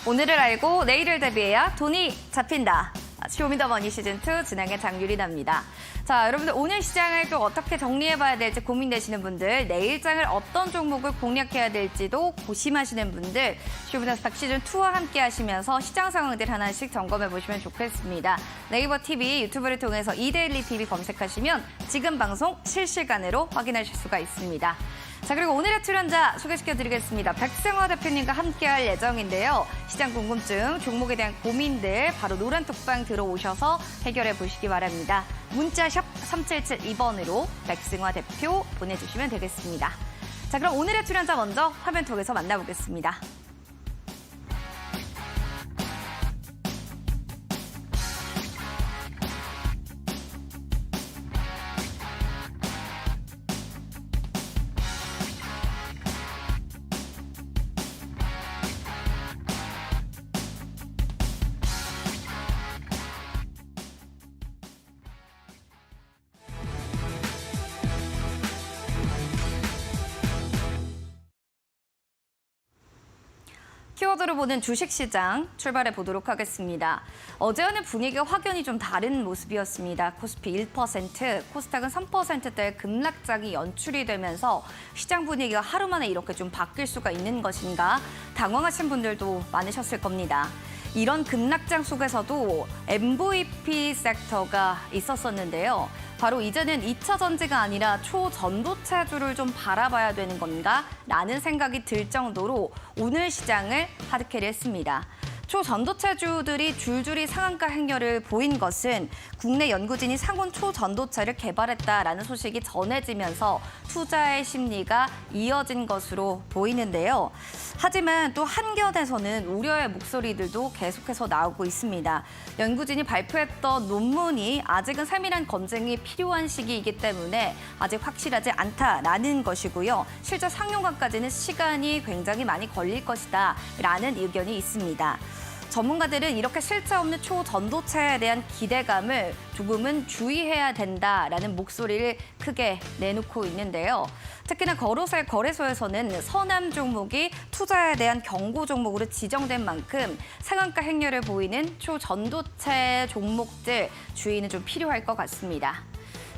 오늘을 알고 내일을 대비해야 돈이 잡힌다. 쇼미더머니 시즌2 진행의 장유리나입니다. 자, 여러분들 오늘 시장을 또 어떻게 정리해봐야 될지 고민되시는 분들, 내일장을 어떤 종목을 공략해야 될지도 고심하시는 분들, 쇼미더스탁 시즌2와 함께 하시면서 시장 상황들 하나씩 점검해 보시면 좋겠습니다. 네이버 TV, 유튜브를 통해서 이데일리 TV 검색하시면 지금 방송 실시간으로 확인하실 수가 있습니다. 자, 그리고 오늘의 출연자 소개시켜드리겠습니다. 백승화 대표님과 함께할 예정인데요. 시장 궁금증, 종목에 대한 고민들 바로 노란톡방 들어오셔서 해결해 보시기 바랍니다. 문자 샵 3772번으로 백승화 대표 보내주시면 되겠습니다. 자, 그럼 오늘의 출연자 먼저 화면 통해서 만나보겠습니다. 키워드로 보는 주식시장 출발해 보도록 하겠습니다. 어제와는 분위기가 확연히 좀 다른 모습이었습니다. 코스피 1%, 코스닥은 3%대의 급락장이 연출이 되면서 시장 분위기가 하루 만에 이렇게 좀 바뀔 수가 있는 것인가 당황하신 분들도 많으셨을 겁니다. 이런 급락장 속에서도 MVP 섹터가 있었었는데요. 바로 이제는 2차 전지가 아니라 초전도체주를 좀 바라봐야 되는 건가? 라는 생각이 들 정도로 오늘 시장을 하드캐리했습니다. 초전도체주들이 줄줄이 상한가 행렬을 보인 것은 국내 연구진이 상온 초전도체를 개발했다라는 소식이 전해지면서 투자의 심리가 이어진 것으로 보이는데요. 하지만 또 한견에서는 우려의 목소리들도 계속해서 나오고 있습니다. 연구진이 발표했던 논문이 아직은 세밀한 검증이 필요한 시기이기 때문에 아직 확실하지 않다라는 것이고요. 실제 상용화까지는 시간이 굉장히 많이 걸릴 것이다 라는 의견이 있습니다. 전문가들은 이렇게 실체 없는 초전도체에 대한 기대감을 조금은 주의해야 된다라는 목소리를 크게 내놓고 있는데요. 특히나 거래소에서는 서남 종목이 투자에 대한 경고 종목으로 지정된 만큼 상한가 행렬을 보이는 초전도체 종목들 주의는 좀 필요할 것 같습니다.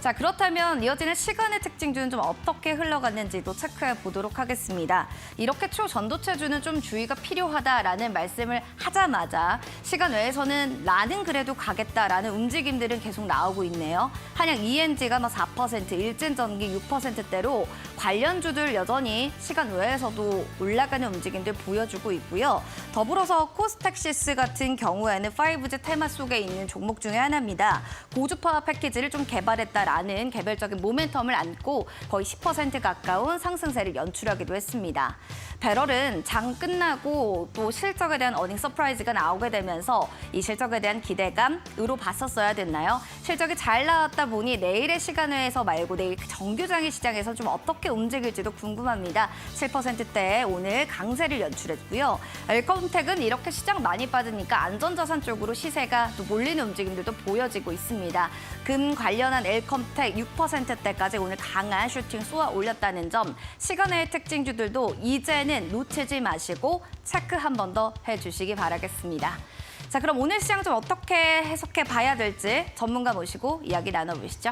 자, 그렇다면 이어지는 시간의 특징주는 좀 어떻게 흘러갔는지도 체크해 보도록 하겠습니다. 이렇게 초전도체주는 좀 주의가 필요하다라는 말씀을 하자마자 시간 외에서는 나는 그래도 가겠다라는 움직임들은 계속 나오고 있네요. 한양 ENG가 4%, 일진전기 6%대로 관련주들 여전히 시간 외에서도 올라가는 움직임들 보여주고 있고요. 더불어서 코스닥시스 같은 경우에는 5G 테마 속에 있는 종목 중에 하나입니다. 고주파 패키지를 좀 개발했다라는 개별적인 모멘텀을 안고 거의 10% 가까운 상승세를 연출하기도 했습니다. 배럴은 장 끝나고 또 실적에 대한 어닝 서프라이즈가 나오게 되면서 이 실적에 대한 기대감으로 봤었어야 됐나요? 실적이 잘 나왔다 보니 내일의 시간외에서 말고 내일 정규장의 시장에서 좀 어떻게 움직일지도 궁금합니다. 7%대에 오늘 강세를 연출했고요. 엘컴텍은 이렇게 시장 많이 빠지니까 안전자산 쪽으로 시세가 또 몰리는 움직임들도 보여지고 있습니다. 금 관련한 엘컴텍 6%대까지 오늘 강한 슈팅 쏘아 올렸다는 점, 시간의 특징주들도 이제는 놓치지 마시고 체크 한 번 더 해주시기 바라겠습니다. 자, 그럼 오늘 시장 좀 어떻게 해석해 봐야 될지 전문가 모시고 이야기 나눠보시죠.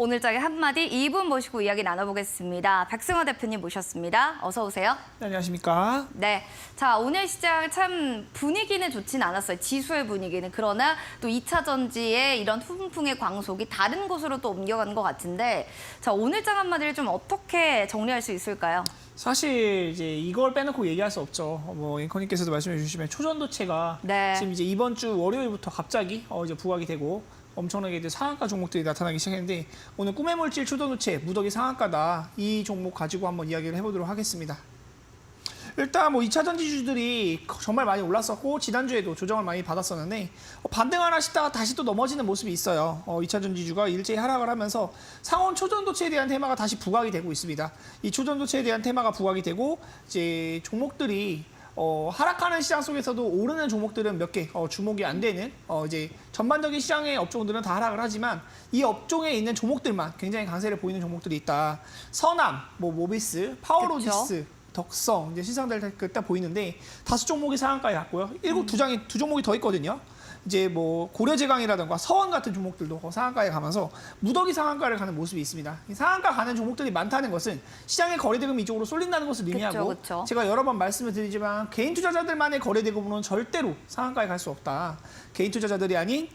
오늘장의 한마디 2분 모시고 이야기 나눠보겠습니다. 백승호 대표님 모셨습니다. 어서 오세요. 네, 안녕하십니까. 네, 자 오늘 시장 참 분위기는 좋진 않았어요. 지수의 분위기는. 그러나 또 2차 전지의 이런 훈풍의 광속이 다른 곳으로 또 옮겨가는 것 같은데 자 오늘장 한마디를 좀 어떻게 정리할 수 있을까요? 사실 이제 이걸 빼놓고 얘기할 수 없죠. 뭐 앵커님께서도 말씀해 주시면 초전도체가 네. 지금 이제 이번 주 월요일부터 갑자기 이제 부각이 되고 엄청나게 이제 상한가 종목들이 나타나기 시작했는데 오늘 꿈의 물질 초전도체 무더기 상한가다 이 종목 가지고 한번 이야기를 해보도록 하겠습니다. 일단 뭐 2차 전지주들이 정말 많이 올랐었고 지난주에도 조정을 많이 받았었는데 반등하나 싶다가 다시 또 넘어지는 모습이 있어요. 2차 전지주가 일제히 하락을 하면서 상온 초전도체에 대한 테마가 다시 부각이 되고 있습니다. 이 초전도체에 대한 테마가 부각이 되고 이제 종목들이 하락하는 시장 속에서도 오르는 종목들은 몇 개 주목이 안 되는 이제 전반적인 시장의 업종들은 다 하락을 하지만 이 업종에 있는 종목들만 굉장히 강세를 보이는 종목들이 있다. 서남, 뭐 모비스, 파워로지스, 덕성 이제 시상될 때 딱 보이는데 다수 종목이 상한가에 갔고요. 두 종목이 더 있거든요. 이제 뭐 고려제강이라든가 서원 같은 종목들도 상한가에 가면서 무더기 상한가를 가는 모습이 있습니다. 이 상한가 가는 종목들이 많다는 것은 시장의 거래대금이 이쪽으로 쏠린다는 것을 의미하고 그쵸. 제가 여러 번 말씀을 드리지만 개인 투자자들만의 거래대금으로는 절대로 상한가에 갈 수 없다. 개인 투자자들이 아닌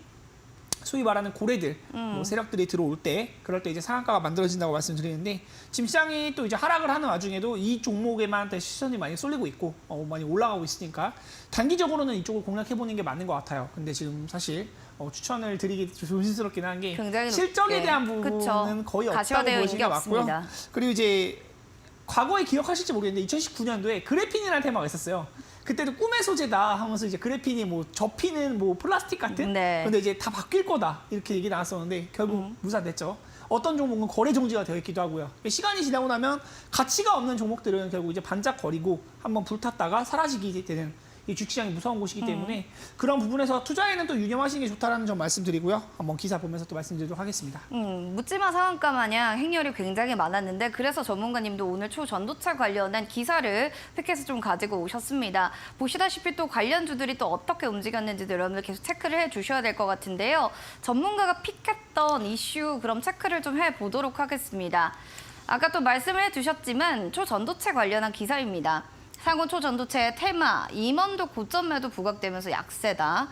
소위 말하는 고래들, 뭐 세력들이 들어올 때, 그럴 때 이제 상한가가 만들어진다고 말씀드리는데 지금 시장이 또 이제 하락을 하는 와중에도 이 종목에만 시선이 많이 쏠리고 있고 많이 올라가고 있으니까 단기적으로는 이쪽을 공략해보는 게 맞는 것 같아요. 근데 지금 사실 추천을 드리기 조심스럽긴 한 게 실적에 대한 부분은 그쵸. 거의 없다고 보시는 게 맞고요. 없습니다. 그리고 이제 과거에 기억하실지 모르겠는데 2019년도에 그래핀이라는 테마가 있었어요. 그때도 꿈의 소재다 하면서 이제 그래핀이 뭐 접히는 뭐 플라스틱 같은 네. 근데 이제 다 바뀔 거다 이렇게 얘기 나왔었는데 결국 무산됐죠. 어떤 종목은 거래 정지가 되어 있기도 하고요. 시간이 지나고 나면 가치가 없는 종목들은 결국 이제 반짝거리고 한번 불탔다가 사라지게 되는 이 주식시장이 무서운 곳이기 때문에 그런 부분에서 투자에는 또 유념하시는 게 좋다라는 점 말씀드리고요. 한번 기사 보면서 또 말씀드리도록 하겠습니다. 묻지마 상한가 마냥 행렬이 굉장히 많았는데 그래서 전문가님도 오늘 초전도체 관련한 기사를 팩해서 좀 가지고 오셨습니다. 보시다시피 또 관련주들이 또 어떻게 움직였는지도 여러분들 계속 체크를 해주셔야 될 것 같은데요. 전문가가 픽했던 이슈 그럼 체크를 좀 해보도록 하겠습니다. 아까 또 말씀을 해주셨지만 초전도체 관련한 기사입니다. 상온 초전도체의 테마, 임원도 고점에도 부각되면서 약세다.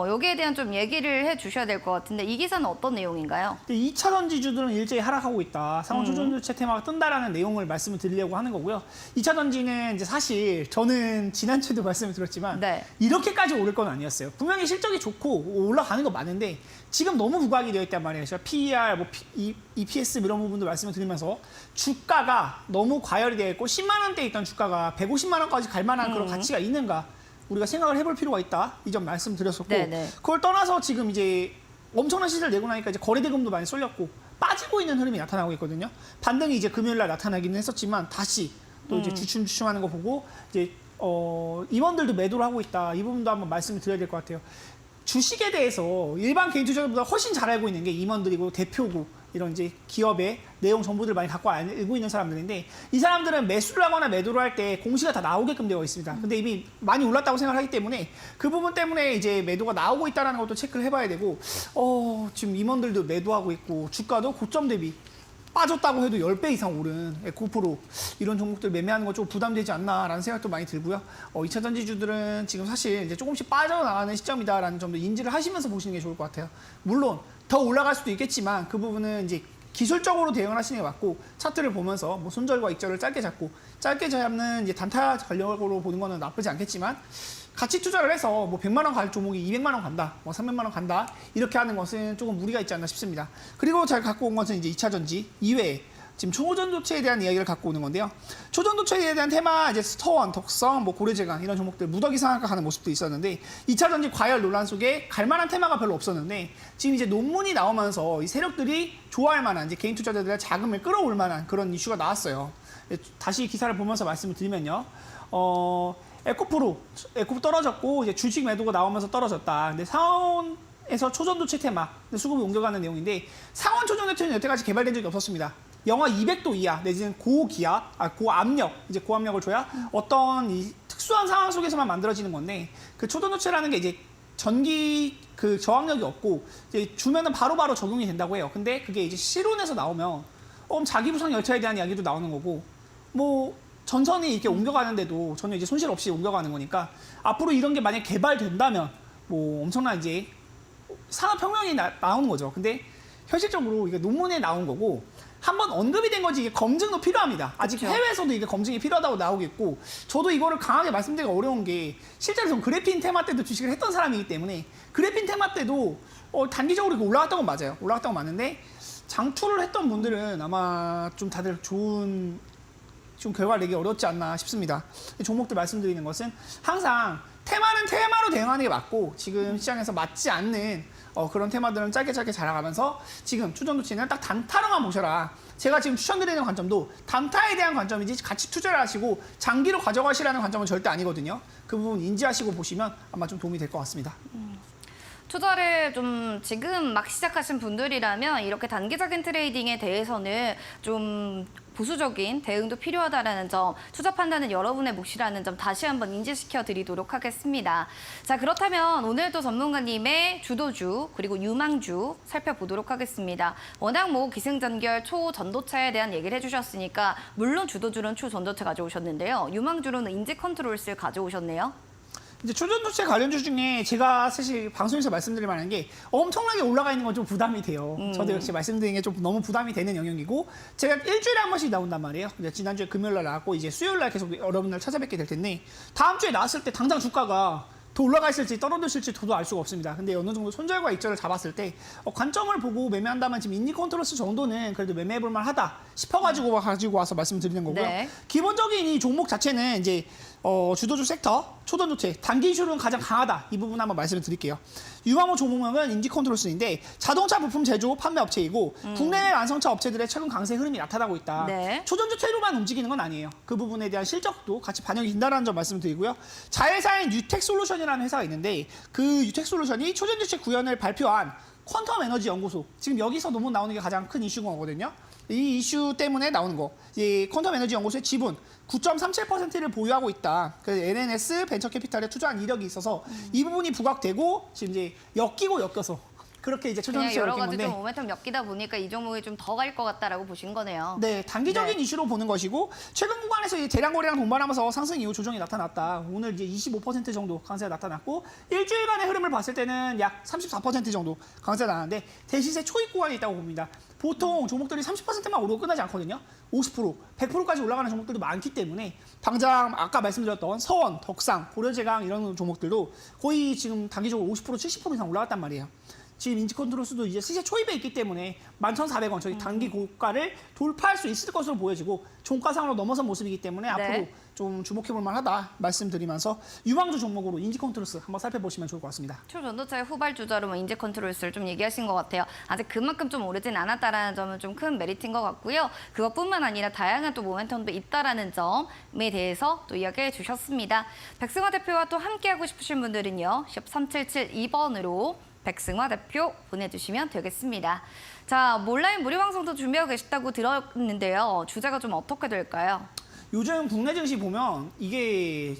여기에 대한 좀 얘기를 해주셔야 될 것 같은데 이 기사는 어떤 내용인가요? 2차 전지주들은 일제히 하락하고 있다. 상온 초전도체 테마가 뜬다라는 내용을 말씀을 드리려고 하는 거고요. 2차 전지는 이제 사실 저는 지난주에도 말씀을 드렸지만 네. 이렇게까지 오를 건 아니었어요. 분명히 실적이 좋고 올라가는 거 맞는데 지금 너무 부각이 되어 있단 말이에요. 제가 PER, 뭐 EPS 이런 부분도 말씀을 드리면서 주가가 너무 과열이 되어 있고 10만 원대에 있던 주가가 150만 원까지 갈 만한 그런 가치가 있는가 우리가 생각을 해볼 필요가 있다. 이 점 말씀드렸었고 네네. 그걸 떠나서 지금 이제 엄청난 시세를 내고 나니까 이제 거래대금도 많이 쏠렸고 빠지고 있는 흐름이 나타나고 있거든요. 반등이 이제 금요일 날 나타나기는 했었지만 다시 또 이제 주춤주춤하는 거 보고 이제 임원들도 매도를 하고 있다. 이 부분도 한번 말씀을 드려야 될 것 같아요. 주식에 대해서 일반 개인 투자자보다 훨씬 잘 알고 있는 게 임원들이고 대표고 이런 이제 기업의 내용 정보들 많이 갖고 알고 있는 사람들인데 이 사람들은 매수를 하거나 매도를 할 때 공시가 다 나오게끔 되어 있습니다. 근데 이미 많이 올랐다고 생각하기 때문에 그 부분 때문에 이제 매도가 나오고 있다는 것도 체크를 해봐야 되고 지금 임원들도 매도하고 있고 주가도 고점 대비 빠졌다고 해도 10배 이상 오른 에코프로 이런 종목들 매매하는 거 좀 부담되지 않나라는 생각도 많이 들고요. 2차 전지주들은 지금 사실 이제 조금씩 빠져나가는 시점이다라는 점도 인지를 하시면서 보시는 게 좋을 것 같아요. 물론 더 올라갈 수도 있겠지만 그 부분은 이제 기술적으로 대응을 하시는 게 맞고 차트를 보면서 뭐 손절과 익절을 짧게 잡는 이제 단타 전략으로 보는 거는 나쁘지 않겠지만 같이 투자를 해서 뭐 100만 원 갈 종목이 200만 원 간다, 뭐 300만 원 간다 이렇게 하는 것은 조금 무리가 있지 않나 싶습니다. 그리고 제가 갖고 온 것은 이제 2차 전지 이외에 지금 초전도체에 대한 이야기를 갖고 오는 건데요. 초전도체에 대한 테마 이제 스터원, 덕성, 뭐 고려제강 이런 종목들 무더기 상한가 가는 모습도 있었는데 2차 전지 과열 논란 속에 갈 만한 테마가 별로 없었는데 지금 이제 논문이 나오면서 이 세력들이 좋아할 만한 이제 개인 투자자들의 자금을 끌어올 만한 그런 이슈가 나왔어요. 다시 기사를 보면서 말씀을 드리면요. 에코프로 떨어졌고 이제 주식 매도가 나오면서 떨어졌다. 근데 상온에서 초전도체 테마 수급이 옮겨가는 내용인데 상온 초전도체는 여태까지 개발된 적이 없었습니다. 영하 200도 이하 내지는 고기압, 고압력, 이제 고압력을 줘야 어떤 이 특수한 상황 속에서만 만들어지는 건데 그 초전도체라는 게 이제 전기 그 저항력이 없고 이제 주면은 바로바로 적용이 된다고 해요. 근데 그게 이제 실온에서 나오면 자기 부상 열차에 대한 이야기도 나오는 거고 뭐 전선이 이렇게 옮겨가는데도 전혀 이제 손실 없이 옮겨가는 거니까 앞으로 이런 게 만약 개발된다면 뭐 엄청난 이제 산업혁명이 나오는 거죠. 근데 현실적으로 이게 논문에 나온 거고 한번 언급이 된 거지 이게 검증도 필요합니다. 아직 그렇죠. 해외에서도 이게 검증이 필요하다고 나오겠고 저도 이거를 강하게 말씀드리기가 어려운 게 실제로 전 그래핀 테마 때도 주식을 했던 사람이기 때문에 그래핀 테마 때도 단기적으로 이렇게 올라갔던 건 맞아요. 올라갔던 건 맞는데 장투를 했던 분들은 아마 좀 다들 좋은 좀 결과를 내기 어렵지 않나 싶습니다. 종목들 말씀드리는 것은 항상 테마는 테마로 대응하는 게 맞고 지금 시장에서 맞지 않는 그런 테마들은 짧게 자라가면서 지금 추천도치는 딱 단타로만 보셔라. 제가 지금 추천드리는 관점도 단타에 대한 관점이지 같이 투자를 하시고 장기로 가져가시라는 관점은 절대 아니거든요. 그 부분 인지하시고 보시면 아마 좀 도움이 될 것 같습니다. 투자를 좀 지금 막 시작하신 분들이라면 이렇게 단기적인 트레이딩에 대해서는 좀 보수적인 대응도 필요하다는 점, 투자 판단은 여러분의 몫이라는 점 다시 한번 인지시켜 드리도록 하겠습니다. 자, 그렇다면 오늘도 전문가님의 주도주 그리고 유망주 살펴보도록 하겠습니다. 워낙 뭐 기승전결 초전도체에 대한 얘기를 해주셨으니까 물론 주도주는 초전도체 가져오셨는데요. 유망주로는 인지컨트롤스를 가져오셨네요. 이제 초전도체 관련주 중에 제가 사실 방송에서 말씀드릴 만한 게 엄청나게 올라가 있는 건 좀 부담이 돼요. 저도 역시 말씀드리는 게 좀 너무 부담이 되는 영역이고 제가 일주일에 한 번씩 나온단 말이에요. 지난주에 금요일 날 나왔고 이제 수요일 날 계속 여러분들 찾아뵙게 될 텐데 다음 주에 나왔을 때 당장 주가가 더 올라가 있을지 떨어졌을지 저도 알 수가 없습니다. 근데 어느 정도 손절과 익절을 잡았을 때 관점을 보고 매매한다면 지금 인디컨트롤스 정도는 그래도 매매해볼 만하다 싶어가지고 가지고 와서 말씀드리는 거고요. 네. 기본적인 이 종목 자체는 이제 주도주 섹터, 초전도체, 단기 이슈로는 가장 강하다. 이 부분 한번 말씀을 드릴게요. 유망호 종목명은 인디컨트롤스인데 자동차 부품 제조 판매 업체이고 국내외 완성차 업체들의 최근 강세 흐름이 나타나고 있다. 네. 초전도체로만 움직이는 건 아니에요. 그 부분에 대한 실적도 같이 반영이 된다는 점 말씀드리고요. 자회사인 유텍솔루션이라는 회사가 있는데 그 유텍솔루션이 초전도체 구현을 발표한 퀀텀 에너지 연구소. 지금 여기서 논문 나오는 게 가장 큰 이슈거든요. 이 이슈 때문에 나오는 거. 이 퀀텀 에너지 연구소의 지분 9.37%를 보유하고 있다. 그래서 NNS 벤처캐피탈에 투자한 이력이 있어서 이 부분이 부각되고 지금 이제 엮여서 그렇게 이제 그냥 초전도체가 여러 엮인 가지 건데 좀 모멘텀 엮이다 보니까 이 종목이 좀 더 갈 것 같다라고 보신 거네요. 네, 단기적인 네. 이슈로 보는 것이고 최근 구간에서 이제 대량 거래량 동반하면서 상승 이후 조정이 나타났다. 오늘 이제 25% 정도 강세가 나타났고 일주일간의 흐름을 봤을 때는 약 34% 정도 강세가 나는데 대시세 초입 구간이 있다고 봅니다. 보통 종목들이 30%만 오르고 끝나지 않거든요. 50%, 100%까지 올라가는 종목들도 많기 때문에 당장 아까 말씀드렸던 서원, 덕상, 고려제강 이런 종목들도 거의 지금 단기적으로 50%, 70% 이상 올라갔단 말이에요. 지금 인지컨트롤스도 이제 시세 초입에 있기 때문에 11,400원 저희 단기 고가를 돌파할 수 있을 것으로 보여지고 종가상으로 넘어선 모습이기 때문에 네. 앞으로 좀 주목해볼 만하다 말씀드리면서 유망주 종목으로 인지컨트롤스 한번 살펴보시면 좋을 것 같습니다. 초전도체의 후발주자로 인지 컨트롤스를 좀 얘기하신 것 같아요. 아직 그만큼 좀 오르진 않았다라는 점은 좀 큰 메리트인 것 같고요. 그것뿐만 아니라 다양한 또 모멘텀도 있다라는 점에 대해서 또 이야기해 주셨습니다. 백승화 대표와 또 함께하고 싶으신 분들은요. 샵 3772번으로 백승화 대표 보내주시면 되겠습니다. 자, 온라인 무료 방송도 준비하고 계시다고 들었는데요. 주제가 좀 어떻게 될까요? 요즘 국내 증시 보면 이게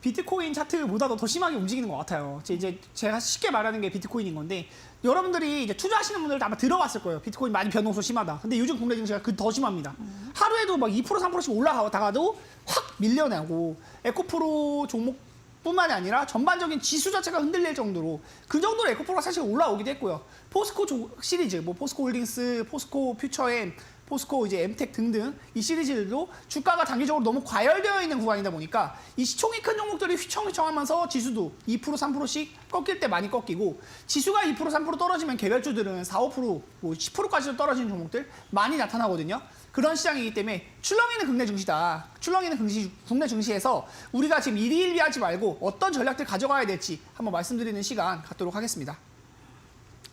비트코인 차트보다도 더 심하게 움직이는 것 같아요. 이제 제가 쉽게 말하는 게 비트코인인 건데 여러분들이 이제 투자하시는 분들도 아마 들어봤을 거예요. 비트코인 많이 변동소 심하다. 근데 요즘 국내 증시가 더 심합니다. 하루에도 막 2%, 3%씩 올라가다가도 확 밀려나고 에코프로 종목 뿐만이 아니라 전반적인 지수 자체가 흔들릴 정도로 그 정도로 에코프로가 사실 올라오기도 했고요. 포스코 시리즈, 뭐 포스코 홀딩스, 포스코 퓨처엠, 포스코 이제 엠텍 등등 이 시리즈들도 주가가 단기적으로 너무 과열되어 있는 구간이다 보니까 이 시총이 큰 종목들이 휘청휘청하면서 지수도 2%, 3%씩 꺾일 때 많이 꺾이고 지수가 2%, 3% 떨어지면 개별주들은 4, 5%, 뭐 10%까지도 떨어지는 종목들 많이 나타나거든요. 그런 시장이기 때문에 출렁이는 국내 증시다. 출렁이는 국내 증시에서 우리가 지금 일희일비하지 말고 어떤 전략들 가져가야 될지 한번 말씀드리는 시간 갖도록 하겠습니다.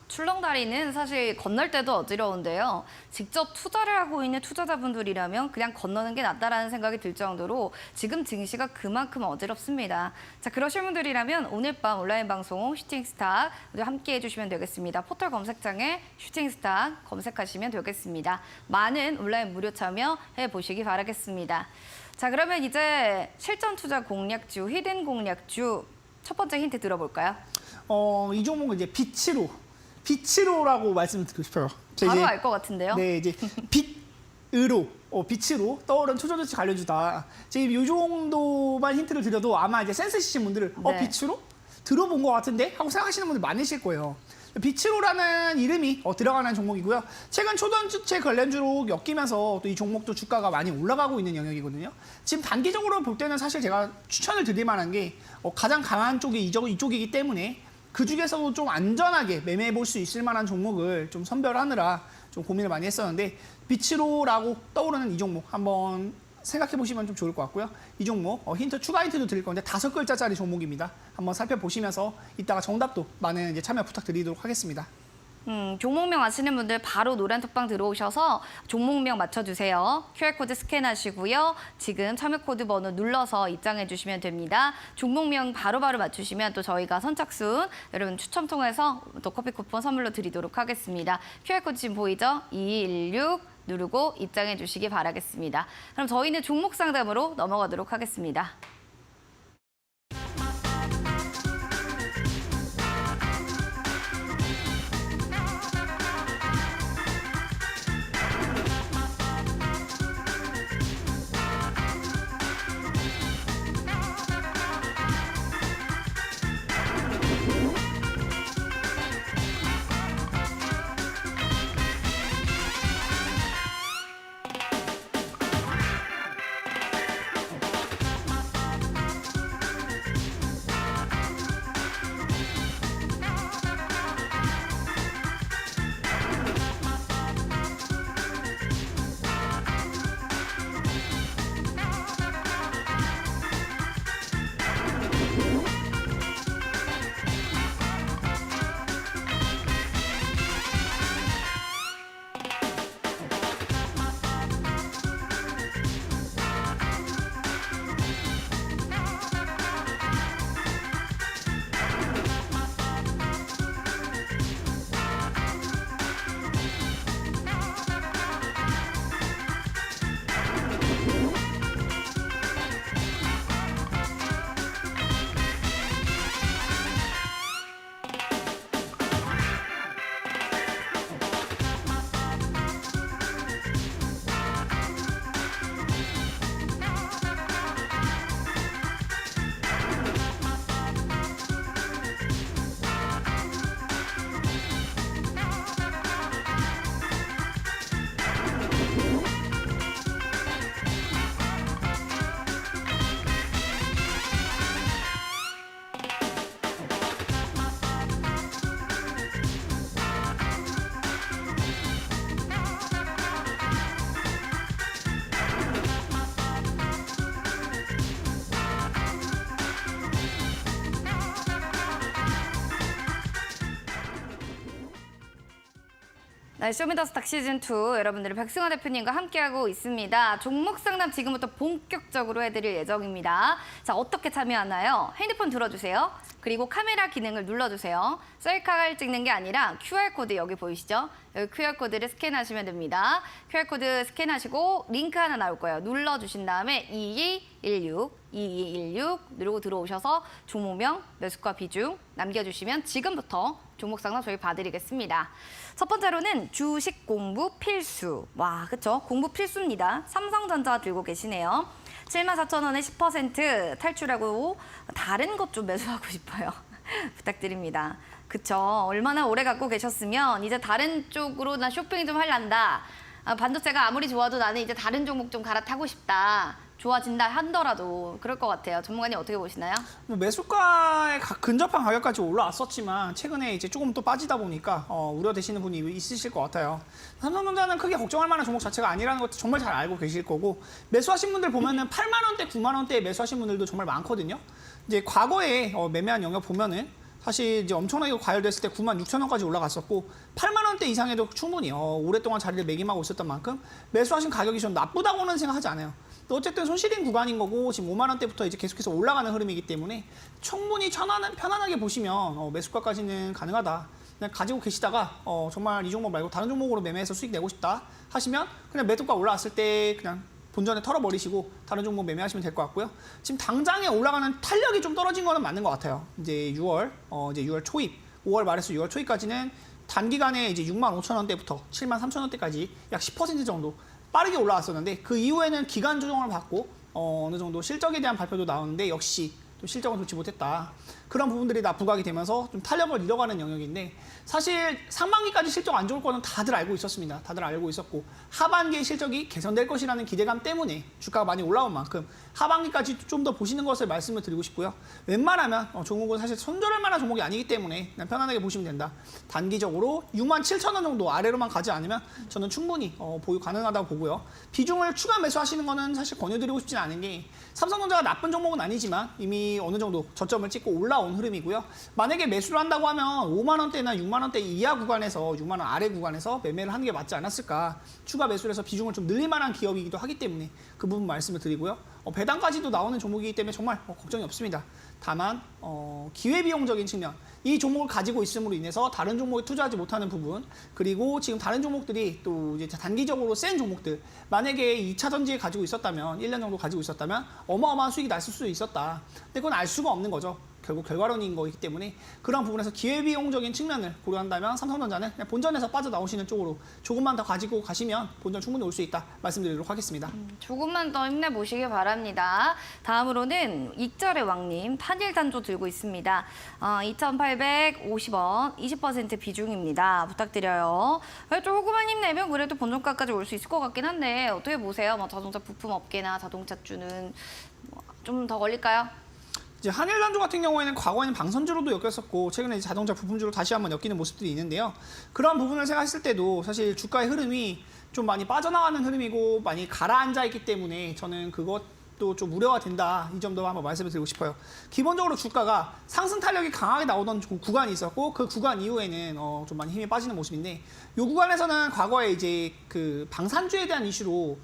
출렁다리는 사실 건널 때도 어지러운데요. 직접 투자를 하고 있는 투자자분들이라면 그냥 건너는 게 낫다라는 생각이 들 정도로 지금 증시가 그만큼 어지럽습니다. 자, 그러실 분들이라면 오늘 밤 온라인 방송 슈팅스타 함께 해주시면 되겠습니다. 포털 검색창에 슈팅스타 검색하시면 되겠습니다. 많은 온라인 무료 참여해 보시기 바라겠습니다. 자, 그러면 이제 실전 투자 공략주, 히든 공략주 첫 번째 힌트 들어볼까요? 이 종목은 이제 빛으로라고 말씀드리고 싶어요. 바로 알 것 같은데요. 네, 이제 빛으로 떠오른 초저조치 관련주다. 지금 이 정도만 힌트를 드려도 아마 이제 센스 있으신 분들은 네. 빛으로 들어본 것 같은데 하고 생각하시는 분들 많으실 거예요. 빛으로라는 이름이 들어가는 종목이고요. 최근 초전주체 관련주로 엮이면서 또 이 종목도 주가가 많이 올라가고 있는 영역이거든요. 지금 단기적으로 볼 때는 사실 제가 추천을 드릴 만한 게 가장 강한 쪽이 이쪽이기 때문에 그 중에서도 좀 안전하게 매매해 볼 수 있을 만한 종목을 좀 선별하느라 좀 고민을 많이 했었는데 빛으로라고 떠오르는 이 종목 한번 생각해 보시면 좀 좋을 것 같고요. 이 종목 추가 힌트도 드릴 건데 5글자짜리 종목입니다. 한번 살펴보시면서 이따가 정답도 많은 이제 참여 부탁드리도록 하겠습니다. 종목명 아시는 분들 바로 노란 톡방 들어오셔서 종목명 맞춰주세요. QR코드 스캔하시고요. 지금 참여코드 번호 눌러서 입장해 주시면 됩니다. 종목명 바로바로 맞추시면 또 저희가 선착순 여러분 추첨 통해서 또 커피 쿠폰 선물로 드리도록 하겠습니다. QR코드 지금 보이죠? 2216 누르고 입장해 주시기 바라겠습니다. 그럼 저희는 종목 상담으로 넘어가도록 하겠습니다. 네, 쇼미더스탁 시즌2 여러분들의 백승화 대표님과 함께하고 있습니다. 종목 상담 지금부터 본격적으로 해드릴 예정입니다. 자, 어떻게 참여하나요? 핸드폰 들어주세요. 그리고 카메라 기능을 눌러주세요. 셀카를 찍는 게 아니라 QR코드 여기 보이시죠? 여기 QR코드를 스캔하시면 됩니다. QR코드 스캔하시고 링크 하나 나올 거예요. 눌러주신 다음에 2216 누르고 들어오셔서 종목명, 매수가 비중 남겨주시면 지금부터 종목 상담 저희 봐드리겠습니다. 첫 번째로는 주식 공부 필수. 와, 그쵸? 공부 필수입니다. 삼성전자 들고 계시네요. 74,000원에 10% 탈출하고 다른 것 좀 매수하고 싶어요. 부탁드립니다. 그쵸? 얼마나 오래 갖고 계셨으면 이제 다른 쪽으로 나 쇼핑 좀 할란다. 반도체가 아무리 좋아도 나는 이제 다른 종목 좀 갈아타고 싶다. 좋아진다 하더라도 그럴 것 같아요. 전문가님 어떻게 보시나요? 매수가에 근접한 가격까지 올라왔었지만 최근에 이제 조금 또 빠지다 보니까 우려되시는 분이 있으실 것 같아요. 삼성전자는 크게 걱정할 만한 종목 자체가 아니라는 것도 정말 잘 알고 계실 거고 매수하신 분들 보면은 8만 원대, 9만 원대에 매수하신 분들도 정말 많거든요. 이제 과거에 매매한 영역 보면은 사실 이제 엄청나게 과열됐을 때 96,000원까지 올라갔었고 8만 원대 이상에도 충분히 오랫동안 자리를 매김하고 있었던 만큼 매수하신 가격이 좀 나쁘다고는 생각하지 않아요. 또 어쨌든 손실인 구간인 거고 지금 5만 원대부터 이제 계속해서 올라가는 흐름이기 때문에 충분히 편안하게 보시면 매수가까지는 가능하다. 그냥 가지고 계시다가 정말 이 종목 말고 다른 종목으로 매매해서 수익 내고 싶다 하시면 그냥 매도가 올라왔을 때 그냥 본전에 털어버리시고 다른 종목 매매하시면 될 것 같고요. 지금 당장에 올라가는 탄력이 좀 떨어진 거는 맞는 것 같아요. 이제 6월 초입, 5월 말에서 6월 초입까지는 단기간에 이제 65,000원대부터 73,000원대까지 약 10% 정도 빠르게 올라왔었는데 그 이후에는 기간 조정을 받고 어느 정도 실적에 대한 발표도 나오는데 역시 또 실적은 좋지 못했다. 그런 부분들이 다 부각이 되면서 좀 탄력을 잃어가는 영역인데 사실 상반기까지 실적 안 좋을 거는 다들 알고 있었습니다. 다들 알고 있었고 하반기에 실적이 개선될 것이라는 기대감 때문에 주가가 많이 올라온 만큼 하반기까지 좀 더 보시는 것을 말씀을 드리고 싶고요. 웬만하면 종목은 사실 손절할 만한 종목이 아니기 때문에 그냥 편안하게 보시면 된다. 단기적으로 67,000원 정도 아래로만 가지 않으면 저는 충분히 보유 가능하다고 보고요. 비중을 추가 매수하시는 거는 사실 권유드리고 싶진 않은 게 삼성전자가 나쁜 종목은 아니지만 이미 어느 정도 저점을 찍고 올라온 흐름이고요. 만약에 매수를 한다고 하면 5만 원대나 6만 원대 이하 구간에서 6만 원 아래 구간에서 매매를 하는 게 맞지 않았을까. 추가 매수를 해서 비중을 좀 늘릴 만한 기업이기도 하기 때문에 그 부분 말씀을 드리고요. 배당까지도 나오는 종목이기 때문에 정말 걱정이 없습니다. 다만 기회비용적인 측면, 이 종목을 가지고 있음으로 인해서 다른 종목에 투자하지 못하는 부분, 그리고 지금 다른 종목들이 또 이제 단기적으로 센 종목들, 만약에 2차 전지에 가지고 있었다면 1년 정도 가지고 있었다면 어마어마한 수익이 났을 수 있었다. 근데 그건 알 수가 없는 거죠. 결국 결과론인 거기 때문에 그런 부분에서 기회비용적인 측면을 고려한다면 삼성전자는 그냥 본전에서 빠져나오시는 쪽으로 조금만 더 가지고 가시면 본전 충분히 올 수 있다 말씀드리도록 하겠습니다. 조금만 더 힘내보시길 바랍니다. 다음으로는 익절의 왕님 탄일단조 들고 있습니다. 2,850원 20% 비중입니다. 부탁드려요. 조금만 힘내면 그래도 본전가까지 올 수 있을 것 같긴 한데 어떻게 보세요? 뭐 자동차 부품 업계나 자동차주는 좀 더 걸릴까요? 이제 한일단조 같은 경우에는 과거에는 방선주로도 엮였었고 최근에 이제 자동차 부품주로 다시 한번 엮이는 모습들이 있는데요. 그런 부분을 생각했을 때도 사실 주가의 흐름이 좀 많이 빠져나가는 흐름이고 많이 가라앉아 있기 때문에 저는 그것도 좀 우려가 된다. 이 점도 한번 말씀을 드리고 싶어요. 기본적으로 주가가 상승 탄력이 강하게 나오던 구간이 있었고 그 구간 이후에는 좀 많이 힘이 빠지는 모습인데 이 구간에서는 과거에 이제 그 방산주에 대한 이슈로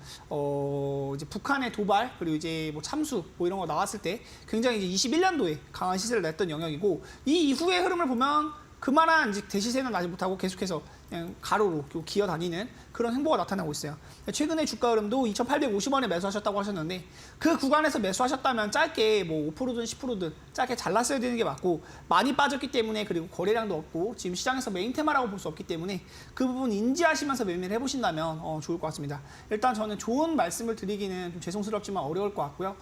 이제 북한의 도발 그리고 이제 뭐 참수 뭐 이런 거 나왔을 때 굉장히 이제 21년도에 강한 시세를 냈던 영역이고 이 이후의 흐름을 보면 그만한 이제 대시세는 나지 못하고 계속해서 그냥 가로로 기어다니는 그런 행보가 나타나고 있어요. 최근에 주가 흐름도 2,850원에 매수하셨다고 하셨는데 그 구간에서 매수하셨다면 짧게 뭐 5%든 10%든 짧게 잘랐어야 되는 게 맞고 많이 빠졌기 때문에 그리고 거래량도 없고 지금 시장에서 메인 테마라고 볼 수 없기 때문에 그 부분 인지하시면서 매매를 해보신다면 좋을 것 같습니다. 일단 저는 좋은 말씀을 드리기는 좀 죄송스럽지만 어려울 것 같고요.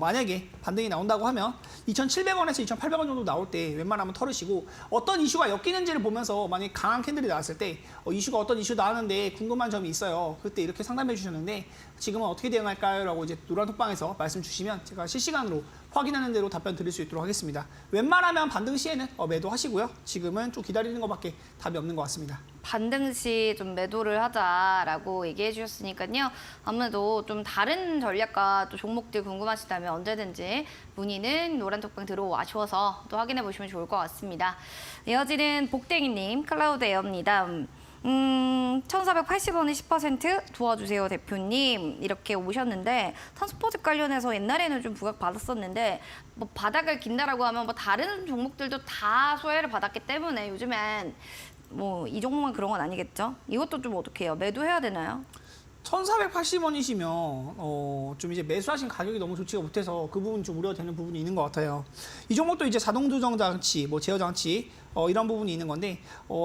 만약에 반등이 나온다고 하면 2,700원에서 2,800원 정도 나올 때 웬만하면 털으시고 어떤 이슈가 엮이는지를 보면서 만약에 강한 캔들이 나왔을 때 이슈가 어떤 이슈 나왔는데 궁금한 점이 있어요. 그때 이렇게 상담해 주셨는데 지금은 어떻게 대응할까요? 라고 이제 노란톡방에서 말씀 주시면 제가 실시간으로 확인하는 대로 답변 드릴 수 있도록 하겠습니다. 웬만하면 반등 시에는 매도하시고요. 지금은 좀 기다리는 것밖에 답이 없는 것 같습니다. 반등 시 좀 매도를 하자라고 얘기해 주셨으니까요. 아무래도 좀 다른 전략과 또 종목들 궁금하시다면 언제든지 문의는 노란톡방 들어와셔서 또 확인해 보시면 좋을 것 같습니다. 이어지는 복댕이님 클라우드 에어입니다. 1,480원에 10% 도와주세요 대표님 이렇게 오셨는데 탄스포츠 관련해서 옛날에는 좀 부각 받았었는데 뭐 바닥을 긴다라고 하면 뭐 다른 종목들도 다 소외를 받았기 때문에 요즘엔 뭐 이 종목만 그런 건 아니겠죠? 이것도 좀 어떻게 해요? 매도해야 되나요? 1,480원이시면 좀 이제 매수하신 가격이 너무 좋지가 못해서 그 부분 좀 우려되는 부분이 있는 것 같아요. 이 종목도 이제 자동 조정 장치, 뭐 제어 장치 이런 부분이 있는 건데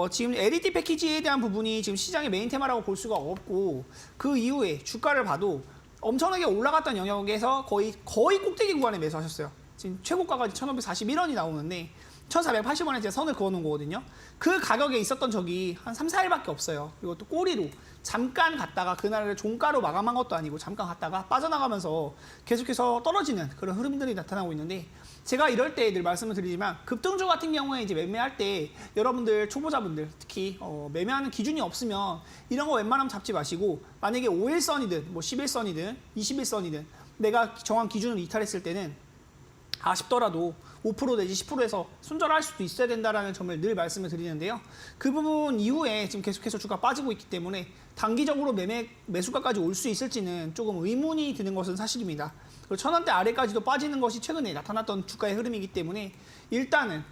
지금 LED 패키지에 대한 부분이 지금 시장의 메인 테마라고 볼 수가 없고 그 이후에 주가를 봐도 엄청나게 올라갔던 영역에서 거의 꼭대기 구간에 매수하셨어요. 지금 최고가가 1,541원이 나오는데 1,480원에 제가 선을 그어놓은 거거든요. 그 가격에 있었던 적이 한 3, 4일밖에 없어요. 그리고 또 꼬리로 잠깐 갔다가 그날을 종가로 마감한 것도 아니고 잠깐 갔다가 빠져나가면서 계속해서 떨어지는 그런 흐름들이 나타나고 있는데 제가 이럴 때 늘 말씀을 드리지만 급등주 같은 경우에 이제 매매할 때 여러분들 초보자분들 특히 매매하는 기준이 없으면 이런 거 웬만하면 잡지 마시고 만약에 5일선이든 뭐 10일선이든 21선이든 내가 정한 기준을 이탈했을 때는 아쉽더라도 5% 내지 10%에서 손절할 수도 있어야 된다라는 점을 늘 말씀을 드리는데요. 그 부분 이후에 지금 계속해서 주가 빠지고 있기 때문에 단기적으로 매수가까지 올 수 있을지는 조금 의문이 드는 것은 사실입니다. 그리고 1,000원대 아래까지도 빠지는 것이 최근에 나타났던 주가의 흐름이기 때문에 일단은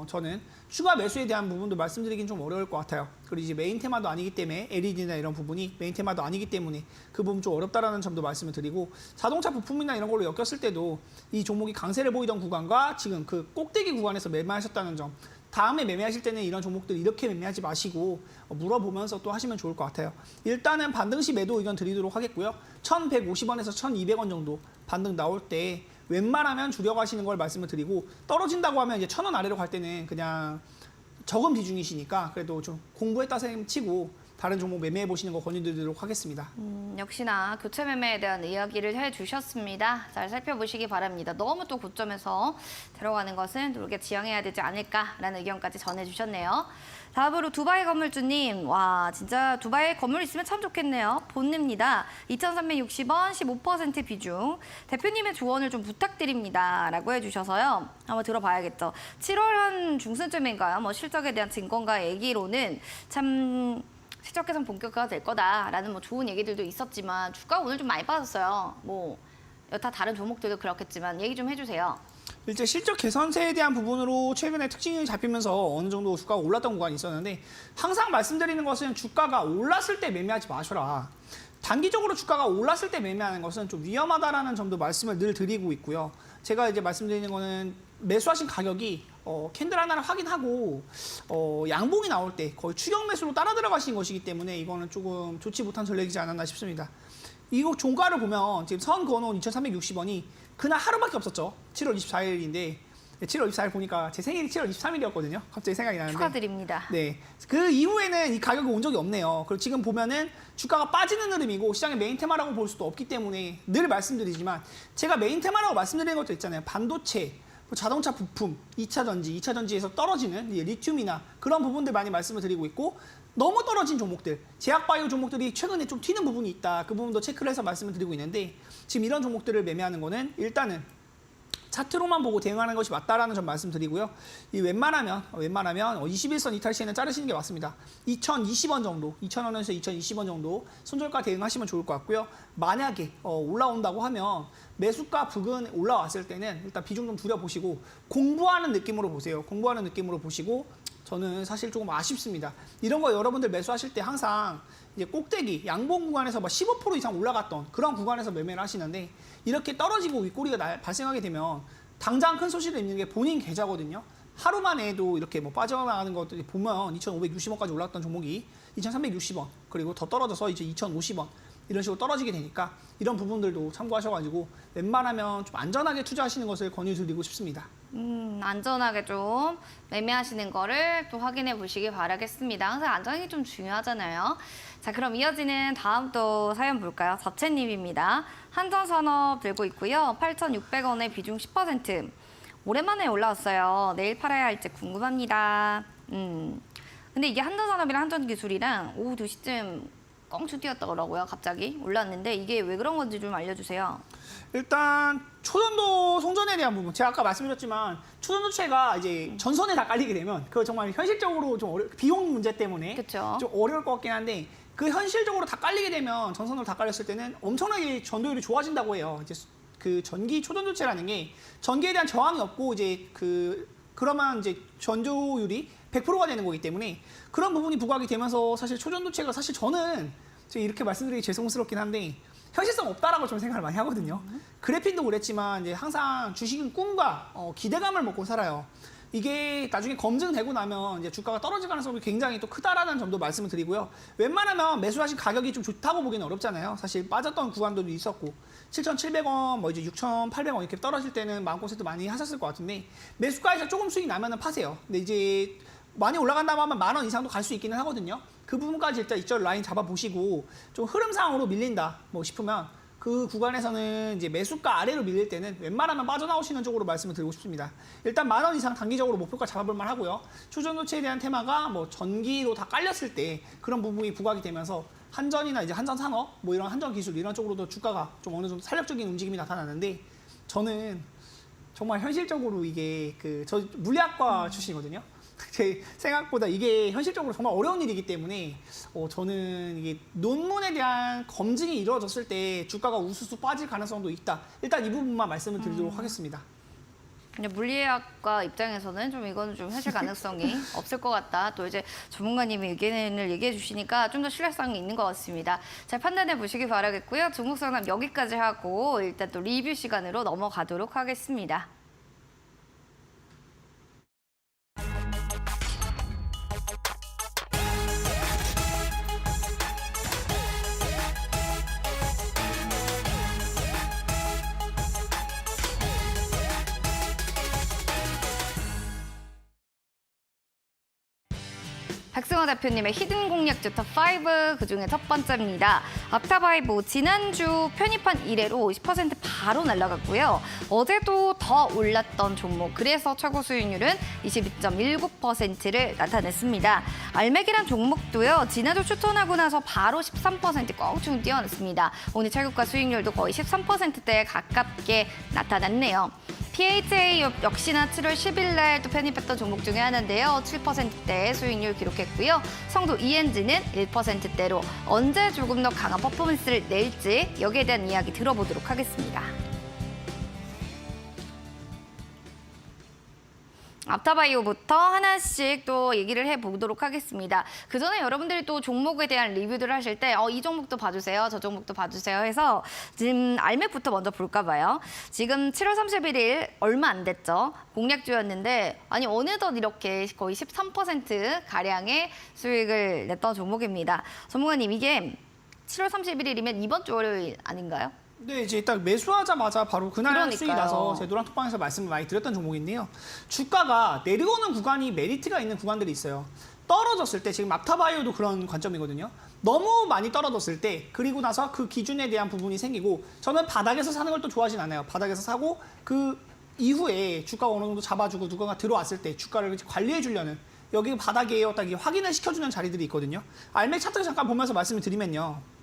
저는 추가 매수에 대한 부분도 말씀드리긴 좀 어려울 것 같아요. 그리고 이제 메인 테마도 아니기 때문에 LED나 이런 부분이 메인 테마도 아니기 때문에 그 부분 좀 어렵다라는 점도 말씀을 드리고 자동차 부품이나 이런 걸로 엮였을 때도 이 종목이 강세를 보이던 구간과 지금 그 꼭대기 구간에서 매매하셨다는 점 다음에 매매하실 때는 이런 종목들 이렇게 매매하지 마시고 물어보면서 또 하시면 좋을 것 같아요. 일단은 반등시 매도 의견 드리도록 하겠고요. 1,150원에서 1,200원 정도 반등 나올 때 웬만하면 줄여가시는 걸 말씀을 드리고 떨어진다고 하면 이제 1,000원 아래로 갈 때는 그냥 적은 비중이시니까 그래도 좀 공부했다 셈 치고 다른 종목 매매해 보시는 거 권유드리도록 하겠습니다. 역시나 교체 매매에 대한 이야기를 해주셨습니다. 잘 살펴보시기 바랍니다. 너무 또 고점에서 들어가는 것은 돌게 지양해야 되지 않을까라는 의견까지 전해주셨네요. 다음으로 두바이 건물주님, 와 진짜 두바이 건물 있으면 참 좋겠네요. 본입니다. 2,360원, 15% 비중. 대표님의 조언을 좀 부탁드립니다. 라고 해주셔서요. 한번 들어봐야겠죠. 7월 한 중순쯤인가요? 뭐 실적에 대한 증권가 얘기로는 참 실적 개선 본격화가 될 거다라는 뭐 좋은 얘기들도 있었지만 주가 오늘 좀 많이 빠졌어요. 뭐 여타 다른 종목들도 그렇겠지만 얘기 좀 해주세요. 일제 실적 개선세에 대한 부분으로 최근에 특징이 잡히면서 어느 정도 주가가 올랐던 구간이 있었는데 항상 말씀드리는 것은 주가가 올랐을 때 매매하지 마셔라. 단기적으로 주가가 올랐을 때 매매하는 것은 좀 위험하다라는 점도 말씀을 늘 드리고 있고요. 제가 이제 말씀드리는 거는 매수하신 가격이 캔들 하나를 확인하고 양봉이 나올 때 거의 추격 매수로 따라 들어가신 것이기 때문에 이거는 조금 좋지 못한 전략이지 않았나 싶습니다. 이거 종가를 보면 지금 선 그어놓은 2,360원이 그날 하루밖에 없었죠. 7월 24일인데 7월 24일 보니까 제 생일이 7월 23일이었거든요. 갑자기 생각이 나는데. 축하드립니다. 네. 그 이후에는 이 가격이 온 적이 없네요. 그리고 지금 보면은 주가가 빠지는 흐름이고 시장의 메인 테마라고 볼 수도 없기 때문에 늘 말씀드리지만 제가 메인 테마라고 말씀드리는 것도 있잖아요. 반도체, 자동차 부품, 2차 전지에서 떨어지는 리튬이나 그런 부분들 많이 말씀을 드리고 있고 너무 떨어진 종목들, 제약바이오 종목들이 최근에 좀 튀는 부분이 있다. 그 부분도 체크를 해서 말씀을 드리고 있는데 지금 이런 종목들을 매매하는 거는 일단은 차트로만 보고 대응하는 것이 맞다라는 점 말씀드리고요. 이 웬만하면 21선 이탈 시에는 자르시는 게 맞습니다. 2,020원 정도, 2,000원에서 2,020원 정도 손절가 대응하시면 좋을 것 같고요. 만약에 올라온다고 하면 매수가 부근 올라왔을 때는 일단 비중 좀 줄여보시고 공부하는 느낌으로 보세요. 공부하는 느낌으로 보시고 저는 사실 조금 아쉽습니다. 이런 거 여러분들 매수하실 때 항상 이제 꼭대기 양봉 구간에서 막 15% 이상 올라갔던 그런 구간에서 매매를 하시는데 이렇게 떨어지고 윗꼬리가 발생하게 되면 당장 큰 소식을 입는 게 본인 계좌거든요. 하루만 해도 이렇게 뭐 빠져나가는 것들이 보면 2,560원까지 올랐던 종목이 2,360원 그리고 더 떨어져서 이제 2,050원 이런 식으로 떨어지게 되니까 이런 부분들도 참고하셔가지고 웬만하면 좀 안전하게 투자하시는 것을 권유드리고 싶습니다. 안전하게 좀 매매하시는 거를 또 확인해 보시기 바라겠습니다. 항상 안전이 좀 중요하잖아요. 자, 그럼 이어지는 다음 또 사연 볼까요? 서채님입니다. 한전산업 들고 있고요. 8,600원에 비중 10%. 오랜만에 올라왔어요. 내일 팔아야 할지 궁금합니다. 근데 이게 한전산업이랑 한전기술이랑 오후 2시쯤 껑충 뛰었더라고요. 갑자기 올랐는데 이게 왜 그런 건지 좀 알려주세요. 일단 초전도 송전에 대한 부분 제가 아까 말씀드렸지만 초전도체가 이제 전선에 다 깔리게 되면 그거 정말 현실적으로 좀 비용 문제 때문에 그쵸. 좀 어려울 것 같긴 한데 그 현실적으로 다 깔리게 되면 전선으로 다 깔렸을 때는 엄청나게 전도율이 좋아진다고 해요. 이제 그 전기 초전도체라는 게 전기에 대한 저항이 없고 이제 그러면 이제 전도율이 100%가 되는 거기 때문에 그런 부분이 부각이 되면서 사실 초전도체가 사실 저는 이렇게 말씀드리기 죄송스럽긴 한데 현실성 없다라고 좀 생각을 많이 하거든요. 그래핀도 그랬지만 이제 항상 주식은 꿈과 기대감을 먹고 살아요. 이게 나중에 검증되고 나면 이제 주가가 떨어질 가능성이 굉장히 또 크다라는 점도 말씀을 드리고요. 웬만하면 매수하신 가격이 좀 좋다고 보기는 어렵잖아요. 사실 빠졌던 구간도 있었고 7,700원, 뭐 이제 6,800원 이렇게 떨어질 때는 마음고생도 많이 하셨을 것 같은데 매수가에서 조금 수익 나면은 파세요. 근데 이제 많이 올라간다고 하면 10,000원 이상도 갈 수 있기는 하거든요. 그 부분까지 일단 이쪽 라인 잡아보시고 좀 흐름상으로 밀린다 뭐 싶으면 그 구간에서는 이제 매수가 아래로 밀릴 때는 웬만하면 빠져나오시는 쪽으로 말씀을 드리고 싶습니다. 일단 10,000원 이상 단기적으로 목표가 잡아볼 만하고요. 초전도체에 대한 테마가 뭐 전기로 다 깔렸을 때 그런 부분이 부각이 되면서 한전이나 이제 한전산업 뭐 이런 한전기술 이런 쪽으로도 주가가 좀 어느 정도 탄력적인 움직임이 나타나는데 저는 정말 현실적으로 이게 저 물리학과 출신이거든요. 제 생각보다 이게 현실적으로 정말 어려운 일이기 때문에 저는 이게 논문에 대한 검증이 이루어졌을 때 주가가 우수수 빠질 가능성도 있다. 일단 이 부분만 말씀을 드리도록 하겠습니다. 근데 물리학과 입장에서는 좀 이거는 좀 현실 가능성이 없을 것 같다. 또 이제 전문가님이 의견을 얘기해 주시니까 좀 더 신뢰성이 있는 것 같습니다. 잘 판단해 보시기 바라겠고요. 종목 상담 여기까지 하고 일단 또 리뷰 시간으로 넘어가도록 하겠습니다. 박승호 대표님의 히든 공략 주터 5 그중에 첫 번째입니다. 앞타바이보 지난주 편입한 이래로 10% 바로 날아갔고요. 어제도 더 올랐던 종목, 그래서 최고 수익률은 22.19%를 나타냈습니다. 알맥이란 종목도요. 지난주 추천하고 나서 바로 13% 껑충 뛰어났습니다. 오늘 최고가 수익률도 거의 13%대에 가깝게 나타났네요. PHA 역시나 7월 10일 날 또 편입했던 종목 중에 하나인데요. 7%대 수익률 기록했고요. 성도 ENG는 1%대로 언제 조금 더 강한 퍼포먼스를 낼지 여기에 대한 이야기 들어보도록 하겠습니다. 앞타바이오부터 하나씩 또 얘기를 해보도록 하겠습니다. 그 전에 여러분들이 또 종목에 대한 리뷰들을 하실 때 이 종목도 봐주세요, 저 종목도 봐주세요 해서 지금 알맥부터 먼저 볼까 봐요. 지금 7월 31일 얼마 안 됐죠. 공략주였는데 아니 어느덧 이렇게 거의 13%가량의 수익을 냈던 종목입니다. 전문가님, 이게 7월 31일이면 이번 주 월요일 아닌가요? 네, 이제 딱 매수하자마자 바로 그날 그러니까요. 수익이 나서 제 노란톡방에서 말씀을 많이 드렸던 종목인데요. 주가가 내려오는 구간이 메리트가 있는 구간들이 있어요. 떨어졌을 때, 지금 앞타바이오도 그런 관점이거든요. 너무 많이 떨어졌을 때, 그리고 나서 그 기준에 대한 부분이 생기고, 저는 바닥에서 사는 걸 또 좋아하진 않아요. 바닥에서 사고 그 이후에 주가가 어느 정도 잡아주고 누군가 들어왔을 때 주가를 관리해 주려는, 여기 바닥이에요, 딱 확인을 시켜주는 자리들이 있거든요. 알맥 차트를 잠깐 보면서 말씀을 드리면요.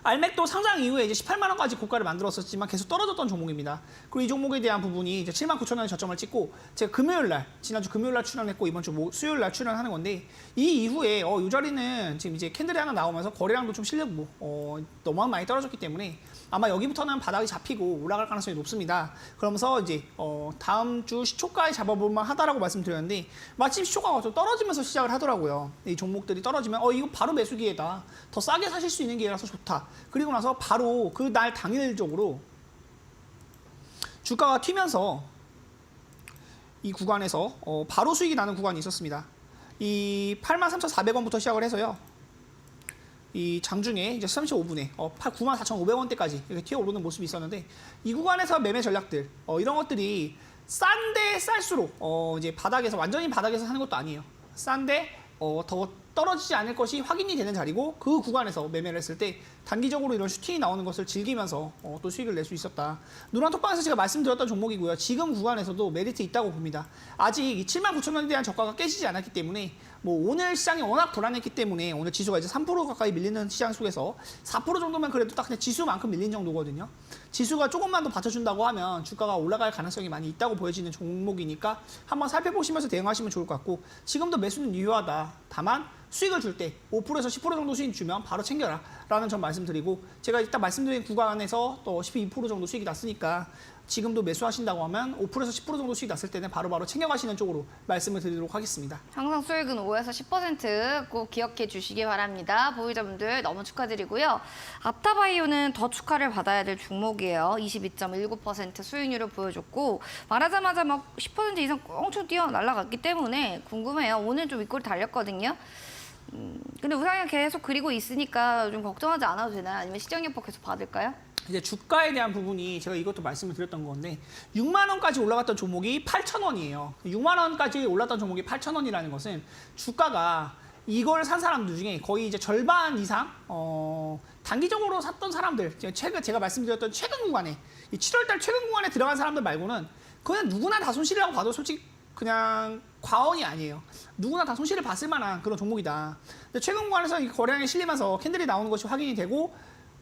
알맥도 상장 이후에 이제 18만 원까지 고가를 만들었었지만 계속 떨어졌던 종목입니다. 그리고 이 종목에 대한 부분이 이제 79,000원에 저점을 찍고, 제가 금요일 날, 지난주 금요일 날 출연했고 이번 주 수요일 날 출연하는 건데, 이 이후에 이 자리는 지금 이제 캔들이 하나 나오면서 거래량도 좀 실렸고 너무 많이 떨어졌기 때문에 아마 여기부터는 바닥이 잡히고 올라갈 가능성이 높습니다. 그러면서 이제 다음 주 시초가에 잡아볼만 하다라고 말씀드렸는데, 마침 시초가가 좀 떨어지면서 시작을 하더라고요. 이 종목들이 떨어지면 이거 바로 매수 기회다, 더 싸게 사실 수 있는 기회라서 좋다. 그리고 나서 바로 그 날 당일적으로 주가가 튀면서 이 구간에서 바로 수익이 나는 구간이 있었습니다. 이 83,400원부터 시작을 해서요. 이 장중에 이제 35분에 94,500원대까지 이렇게 튀어오르는 모습이 있었는데, 이 구간에서 매매 전략들 이런 것들이 싼데 쌀수록 이제 바닥에서 완전히 바닥에서 사는 것도 아니에요. 싼데 더 떨어지지 않을 것이 확인이 되는 자리고, 그 구간에서 매매를 했을 때 단기적으로 이런 슈팅이 나오는 것을 즐기면서 또 수익을 낼 수 있었다. 노란톡방에서 제가 말씀드렸던 종목이고요. 지금 구간에서도 메리트 있다고 봅니다. 아직 79,000원에 대한 저가가 깨지지 않았기 때문에, 오늘 시장이 워낙 불안했기 때문에 오늘 지수가 이제 3% 가까이 밀리는 시장 속에서 4% 정도면 그래도 딱 그냥 지수만큼 밀린 정도거든요. 지수가 조금만 더 받쳐준다고 하면 주가가 올라갈 가능성이 많이 있다고 보여지는 종목이니까 한번 살펴보시면서 대응하시면 좋을 것 같고, 지금도 매수는 유효하다. 다만 수익을 줄 때 5%에서 10% 정도 수익 주면 바로 챙겨라 라는 점 말씀드리고, 제가 이따 말씀드린 구간에서 또 12% 정도 수익이 났으니까 지금도 매수하신다고 하면 5%에서 10% 정도 수익 났을 때는 바로바로 챙겨가시는 쪽으로 말씀을 드리도록 하겠습니다. 항상 수익은 5에서 10%꼭 기억해 주시기 바랍니다. 보유자분들 너무 축하드리고요. 앞타바이오는 더 축하를 받아야 될 종목이에요. 22.19% 수익률을 보여줬고, 말하자마자 막 10% 이상 꽁충 뛰어 날아갔기 때문에 궁금해요. 오늘 좀 윗골이 달렸거든요. 근데 우상향 계속 그리고 있으니까 좀 걱정하지 않아도 되나요? 아니면 시정협박 계속 받을까요? 이제 주가에 대한 부분이 제가 이것도 말씀을 드렸던 건데, 6만 원까지 올라갔던 종목이 8,000원이에요. 6만 원까지 올랐던 종목이 8,000원이라는 것은 주가가 이걸 산 사람들 중에 거의 이제 절반 이상 단기적으로 샀던 사람들, 제가 말씀드렸던 최근 구간에, 이 7월달 최근 구간에 들어간 사람들 말고는 그냥 누구나 다 손실이라고 봐도 솔직히 그냥 과언이 아니에요. 누구나 다 손실을 봤을 만한 그런 종목이다. 근데 최근 구간에서 이 거래량이 실리면서 캔들이 나오는 것이 확인이 되고,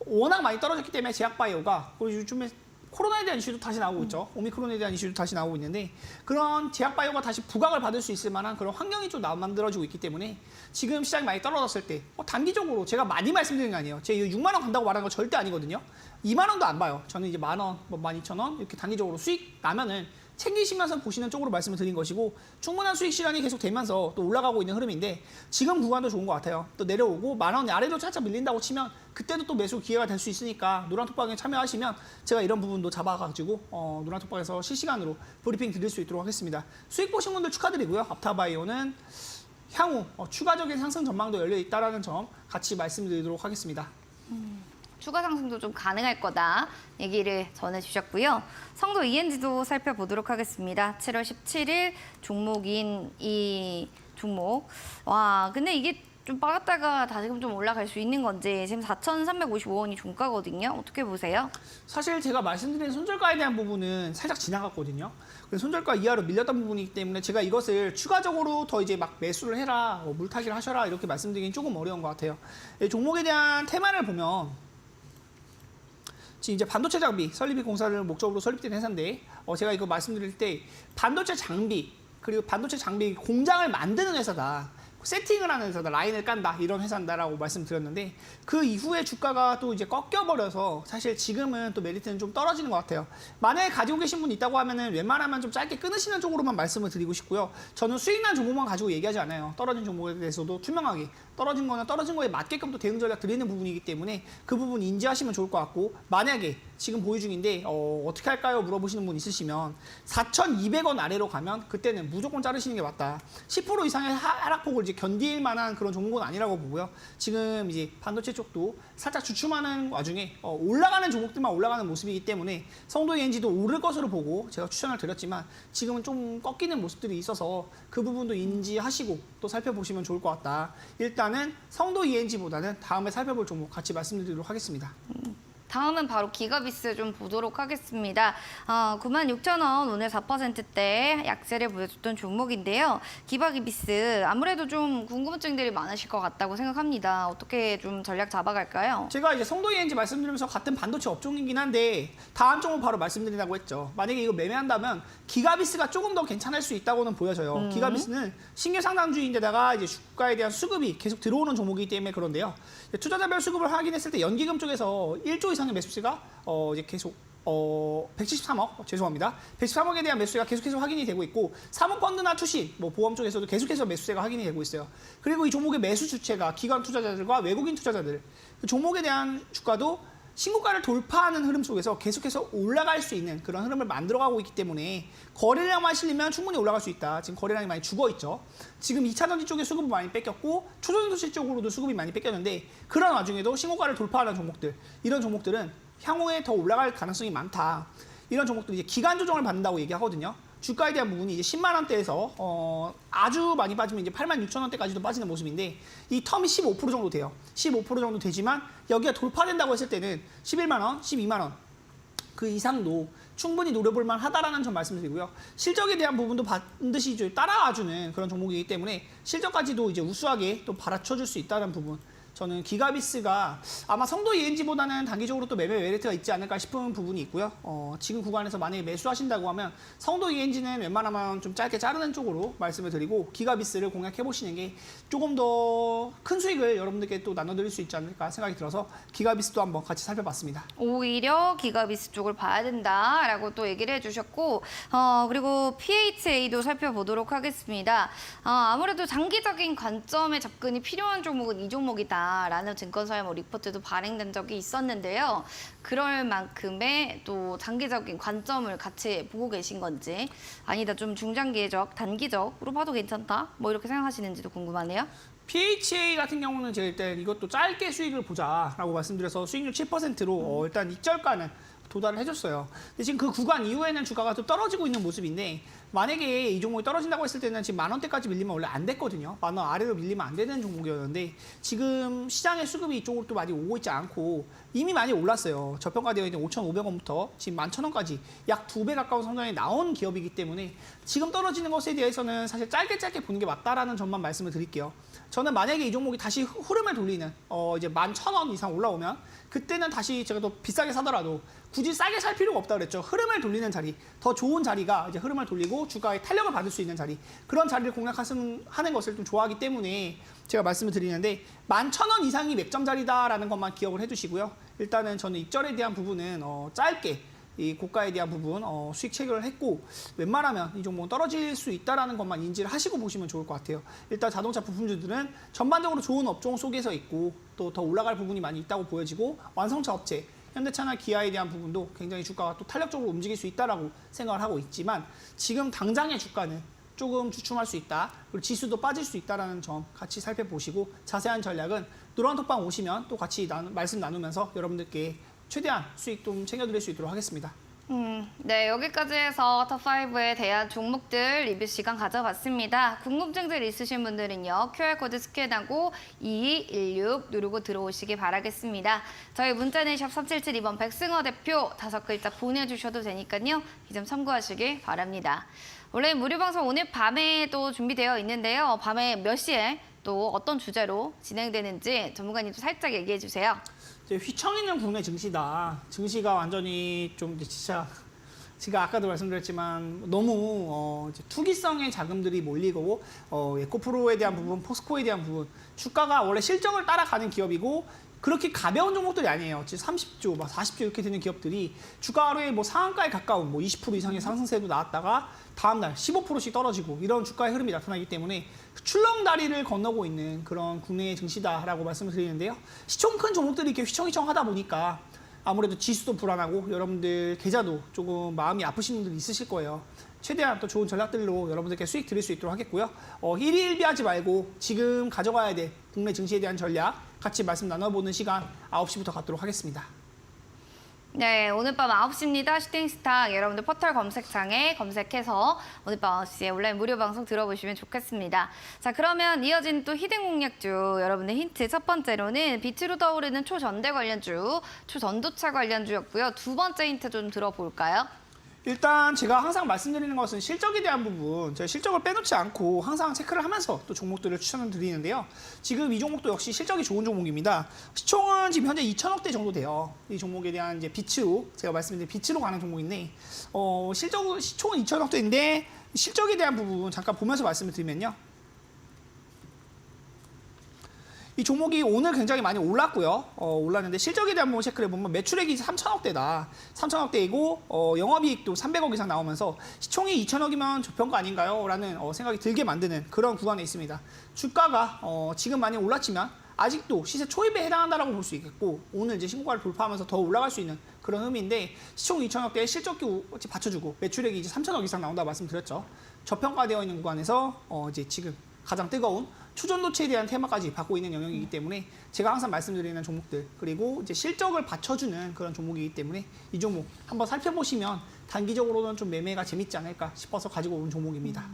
워낙 많이 떨어졌기 때문에 제약바이오가 요즘에 코로나에 대한 이슈도 다시 나오고 있죠. 오미크론에 대한 이슈도 다시 나오고 있는데 그런 제약바이오가 다시 부각을 받을 수 있을 만한 그런 환경이 좀 만들어지고 있기 때문에 지금 시장이 많이 떨어졌을 때 단기적으로 제가 많이 말씀드리는 게 아니에요. 제가 6만 원 간다고 말하는 거 절대 아니거든요. 2만 원도 안 봐요. 저는 이제 만 원, 뭐 12,000원 이렇게 단기적으로 수익 나면은 챙기시면서 보시는 쪽으로 말씀을 드린 것이고 충분한 수익 시간이 계속 되면서 또 올라가고 있는 흐름인데 지금 구간도 좋은 것 같아요. 또 내려오고 만 원 아래로 살짝 밀린다고 치면 그때도 또 매수 기회가 될 수 있으니까 노란톡방에 참여하시면 제가 이런 부분도 잡아가지고 노란톡방에서 실시간으로 브리핑 드릴 수 있도록 하겠습니다. 수익 보신 분들 축하드리고요. 앞타바이오는 향후 추가적인 상승 전망도 열려 있다는 점 같이 말씀드리도록 하겠습니다. 추가 상승도 좀 가능할 거다 얘기를 전해주셨고요. 성도 ENG도 살펴보도록 하겠습니다. 7월 17일 종목인 이 종목. 와, 근데 이게 좀 빠졌다가 다시금 좀 올라갈 수 있는 건지 지금 4,355원이 종가거든요. 어떻게 보세요? 사실 제가 말씀드린 손절가에 대한 부분은 살짝 지나갔거든요. 그래서 손절가 이하로 밀렸던 부분이기 때문에 제가 이것을 추가적으로 더 이제 막 매수를 해라, 물타기를 하셔라 이렇게 말씀드리긴 조금 어려운 것 같아요. 이 종목에 대한 테마를 보면 지금 이제 반도체 장비 설립이 공사를 목적으로 설립된 회사인데 제가 이거 말씀드릴 때 반도체 장비 그리고 반도체 장비 공장을 만드는 회사다. 세팅을 하는 회사다, 라인을 깐다 이런 회사다라고 말씀드렸는데 그 이후에 주가가 또 이제 꺾여버려서 사실 지금은 또 메리트는 좀 떨어지는 것 같아요. 만약에 가지고 계신 분 있다고 하면은 웬만하면 좀 짧게 끊으시는 쪽으로만 말씀을 드리고 싶고요. 저는 수익난 종목만 가지고 얘기하지 않아요. 떨어진 종목에 대해서도 투명하게 떨어진 거는 떨어진 거에 맞게끔 또 대응 전략 드리는 부분이기 때문에 그 부분 인지하시면 좋을 것 같고 만약에 지금 보유 중인데 어떻게 할까요? 물어보시는 분 있으시면 4,200원 아래로 가면 그때는 무조건 자르시는 게 맞다. 10% 이상의 하락폭을 이제 견딜 만한 그런 종목은 아니라고 보고요. 지금 이제 반도체 쪽도 살짝 주춤하는 와중에 올라가는 종목들만 올라가는 모습이기 때문에 성도 ENG도 오를 것으로 보고 제가 추천을 드렸지만 지금은 좀 꺾이는 모습들이 있어서 그 부분도 인지하시고 또 살펴보시면 좋을 것 같다. 일단은 성도 ENG보다는 다음에 살펴볼 종목 같이 말씀드리도록 하겠습니다. 다음은 바로 기가비스 좀 보도록 하겠습니다. 96,000원 오늘 4%대 약세를 보여줬던 종목인데요. 기가비스 아무래도 좀 궁금증들이 많으실 것 같다고 생각합니다. 어떻게 좀 전략 잡아갈까요? 제가 이제 성도 ENG 말씀드리면서 같은 반도체 업종이긴 한데 다음 종목 바로 말씀드린다고 했죠. 만약에 이거 매매한다면 기가비스가 조금 더 괜찮을 수 있다고는 보여져요. 기가비스는 신규 상장주인데다가 이제 주가에 대한 수급이 계속 들어오는 종목이기 때문에 그런데요. 투자자별 수급을 확인했을 때 연기금 쪽에서 1조 이상의 매수세가 이제 계속 173억 죄송합니다. 113억에 대한 매수세가 계속해서 확인이 되고 있고 사모펀드나 투신, 보험 쪽에서도 계속해서 매수세가 확인이 되고 있어요. 그리고 이 종목의 매수 주체가 기관 투자자들과 외국인 투자자들 그 종목에 대한 주가도 신고가를 돌파하는 흐름 속에서 계속해서 올라갈 수 있는 그런 흐름을 만들어가고 있기 때문에 거래량만 실리면 충분히 올라갈 수 있다. 지금 거래량이 많이 죽어있죠. 지금 2차전지 쪽에 수급이 많이 뺏겼고 초전도시 쪽으로도 수급이 많이 뺏겼는데 그런 와중에도 신고가를 돌파하는 종목들 이런 종목들은 향후에 더 올라갈 가능성이 많다. 이런 종목들이 이제 기간 조정을 받는다고 얘기하거든요. 주가에 대한 부분이 이제 10만 원대에서 아주 많이 빠지면 이제 86,000원대까지도 빠지는 모습인데 이 텀이 15% 정도 돼요. 15% 정도 되지만 여기가 돌파된다고 했을 때는 11만 원, 12만 원 그 이상도 충분히 노려볼 만하다라는 점 말씀드리고요. 실적에 대한 부분도 반드시 이제 따라와주는 그런 종목이기 때문에 실적까지도 이제 우수하게 또 받아쳐줄 수 있다는 부분. 저는 기가비스가 아마 성도 ENG보다는 단기적으로 또 매매 메리트가 있지 않을까 싶은 부분이 있고요. 지금 구간에서 만약에 매수하신다고 하면 성도 ENG는 웬만하면 좀 짧게 자르는 쪽으로 말씀을 드리고 기가비스를 공략해 보시는 게 조금 더 큰 수익을 여러분들께 또 나눠드릴 수 있지 않을까 생각이 들어서 기가비스도 한번 같이 살펴봤습니다. 오히려 기가비스 쪽을 봐야 된다라고 또 얘기를 해주셨고 그리고 PHA도 살펴보도록 하겠습니다. 아무래도 장기적인 관점의 접근이 필요한 종목은 이 종목이다라는 증권사의 리포트도 발행된 적이 있었는데요. 그럴 만큼의 또 장기적인 관점을 같이 보고 계신 건지 아니다 좀 중장기적, 단기적으로 봐도 괜찮다 이렇게 생각하시는지도 궁금하네요. PHA 같은 경우는 제가 일단 이것도 짧게 수익을 보자라고 말씀드려서 수익률 7%로 일단 익절가는 도달을 해줬어요. 근데 지금 그 구간 이후에는 주가가 좀 떨어지고 있는 모습인데 만약에 이 종목이 떨어진다고 했을 때는 지금 만 원대까지 밀리면 원래 안 됐거든요. 만 원 아래로 밀리면 안 되는 종목이었는데 지금 시장의 수급이 이쪽으로 또 많이 오고 있지 않고 이미 많이 올랐어요. 저평가되어 있는 5,500원부터 지금 11,000원까지 약 2배 가까운 성장이 나온 기업이기 때문에 지금 떨어지는 것에 대해서는 사실 짧게 보는 게 맞다라는 점만 말씀을 드릴게요. 저는 만약에 이 종목이 다시 흐름을 돌리는 이제 11,000원 이상 올라오면 그때는 다시 제가 더 비싸게 사더라도 굳이 싸게 살 필요가 없다 그랬죠. 흐름을 돌리는 자리, 더 좋은 자리가 이제 흐름을 돌리고 주가의 탄력을 받을 수 있는 자리, 그런 자리를 공략하는 것을 좀 좋아하기 때문에 제가 말씀을 드리는데 11,000원 이상이 맥점 자리다라는 것만 기억을 해두시고요. 일단은 저는 익절에 대한 부분은 짧게 이 고가에 대한 부분 수익 체결을 했고 웬만하면 이 종목은 떨어질 수 있다는 것만 인지를 하시고 보시면 좋을 것 같아요. 일단 자동차 부품주들은 전반적으로 좋은 업종 속에서 있고 또 더 올라갈 부분이 많이 있다고 보여지고 완성차 업체, 현대차나 기아에 대한 부분도 굉장히 주가가 또 탄력적으로 움직일 수 있다라고 생각을 하고 있지만 지금 당장의 주가는 조금 주춤할 수 있다. 그리고 지수도 빠질 수 있다는 점 같이 살펴보시고 자세한 전략은 노란톡방 오시면 또 같이 말씀 나누면서 여러분들께 최대한 수익 좀 챙겨드릴 수 있도록 하겠습니다. 네, 여기까지 해서 top5에 대한 종목들 리뷰 시간 가져봤습니다. 궁금증들 있으신 분들은요, QR코드 스캔하고 2216 누르고 들어오시기 바라겠습니다. 저희 문자는 샵 3772번 백승호 대표 5글자 보내주셔도 되니까요, 이 점 참고하시길 바랍니다. 원래 무료 방송 오늘 밤에도 준비되어 있는데요. 밤에 몇 시에 또 어떤 주제로 진행되는지 전문가님도 살짝 얘기해 주세요. 휘청 있는 국내 증시다. 증시가 완전히 좀 진짜 제가 아까도 말씀드렸지만 너무 이제 투기성의 자금들이 몰리고 에코프로에 대한 부분, 포스코에 대한 부분, 주가가 원래 실적을 따라가는 기업이고 그렇게 가벼운 종목들이 아니에요. 지금 30조, 막 40조 이렇게 되는 기업들이 주가 하루에 뭐 상한가에 가까운 뭐 20% 이상의 상승세도 나왔다가 다음날 15%씩 떨어지고 이런 주가의 흐름이 나타나기 때문에 출렁다리를 건너고 있는 그런 국내의 증시다라고 말씀을 드리는데요. 시총 큰 종목들이 이렇게 휘청휘청 하다 보니까 아무래도 지수도 불안하고 여러분들 계좌도 조금 마음이 아프신 분들이 있으실 거예요. 최대한 또 좋은 전략들로 여러분들께 수익 드릴 수 있도록 하겠고요. 일희일비하지 말고 지금 가져가야 될 국내 증시에 대한 전략 같이 말씀 나눠보는 시간 9시부터 갖도록 하겠습니다. 네, 오늘 밤 9시입니다. 슈팅스타 여러분들 포털 검색창에 검색해서 오늘 밤 9시에 온라인 무료 방송 들어보시면 좋겠습니다. 자, 그러면 이어진 또 히든 공략주 여러분의 힌트 첫 번째로는 빛으로 떠오르는 초전대 관련주, 초전도차 관련주였고요. 두 번째 힌트 좀 들어볼까요? 일단 제가 항상 말씀드리는 것은 실적에 대한 부분, 제가 실적을 빼놓지 않고 항상 체크를 하면서 또 종목들을 추천을 드리는데요. 지금 이 종목도 역시 실적이 좋은 종목입니다. 시총은 지금 현재 2천억대 정도 돼요. 이 종목에 대한 이제 빛으로 제가 말씀드린 빛으로 가는 종목인데 시총은 2천억대인데 실적에 대한 부분 잠깐 보면서 말씀을 드리면요. 이 종목이 오늘 굉장히 많이 올랐고요. 올랐는데 실적에 대한 부분 체크를 해보면 매출액이 3천억대다. 3천억대이고 영업이익도 300억 이상 나오면서 시총이 2천억이면 저평가 아닌가요? 라는 생각이 들게 만드는 그런 구간에 있습니다. 주가가 지금 많이 올랐지만 아직도 시세 초입에 해당한다라고 볼 수 있겠고 오늘 이제 신고가를 돌파하면서 더 올라갈 수 있는 그런 의미인데 시총 2천억대에 실적이 받쳐주고 매출액이 이제 3천억 이상 나온다고 말씀드렸죠. 저평가되어 있는 구간에서 이제 지금 가장 뜨거운 초전도체에 대한 테마까지 받고 있는 영역이기 때문에 제가 항상 말씀드리는 종목들 그리고 이제 실적을 받쳐주는 그런 종목이기 때문에 이 종목 한번 살펴보시면 단기적으로는 좀 매매가 재밌지 않을까 싶어서 가지고 온 종목입니다.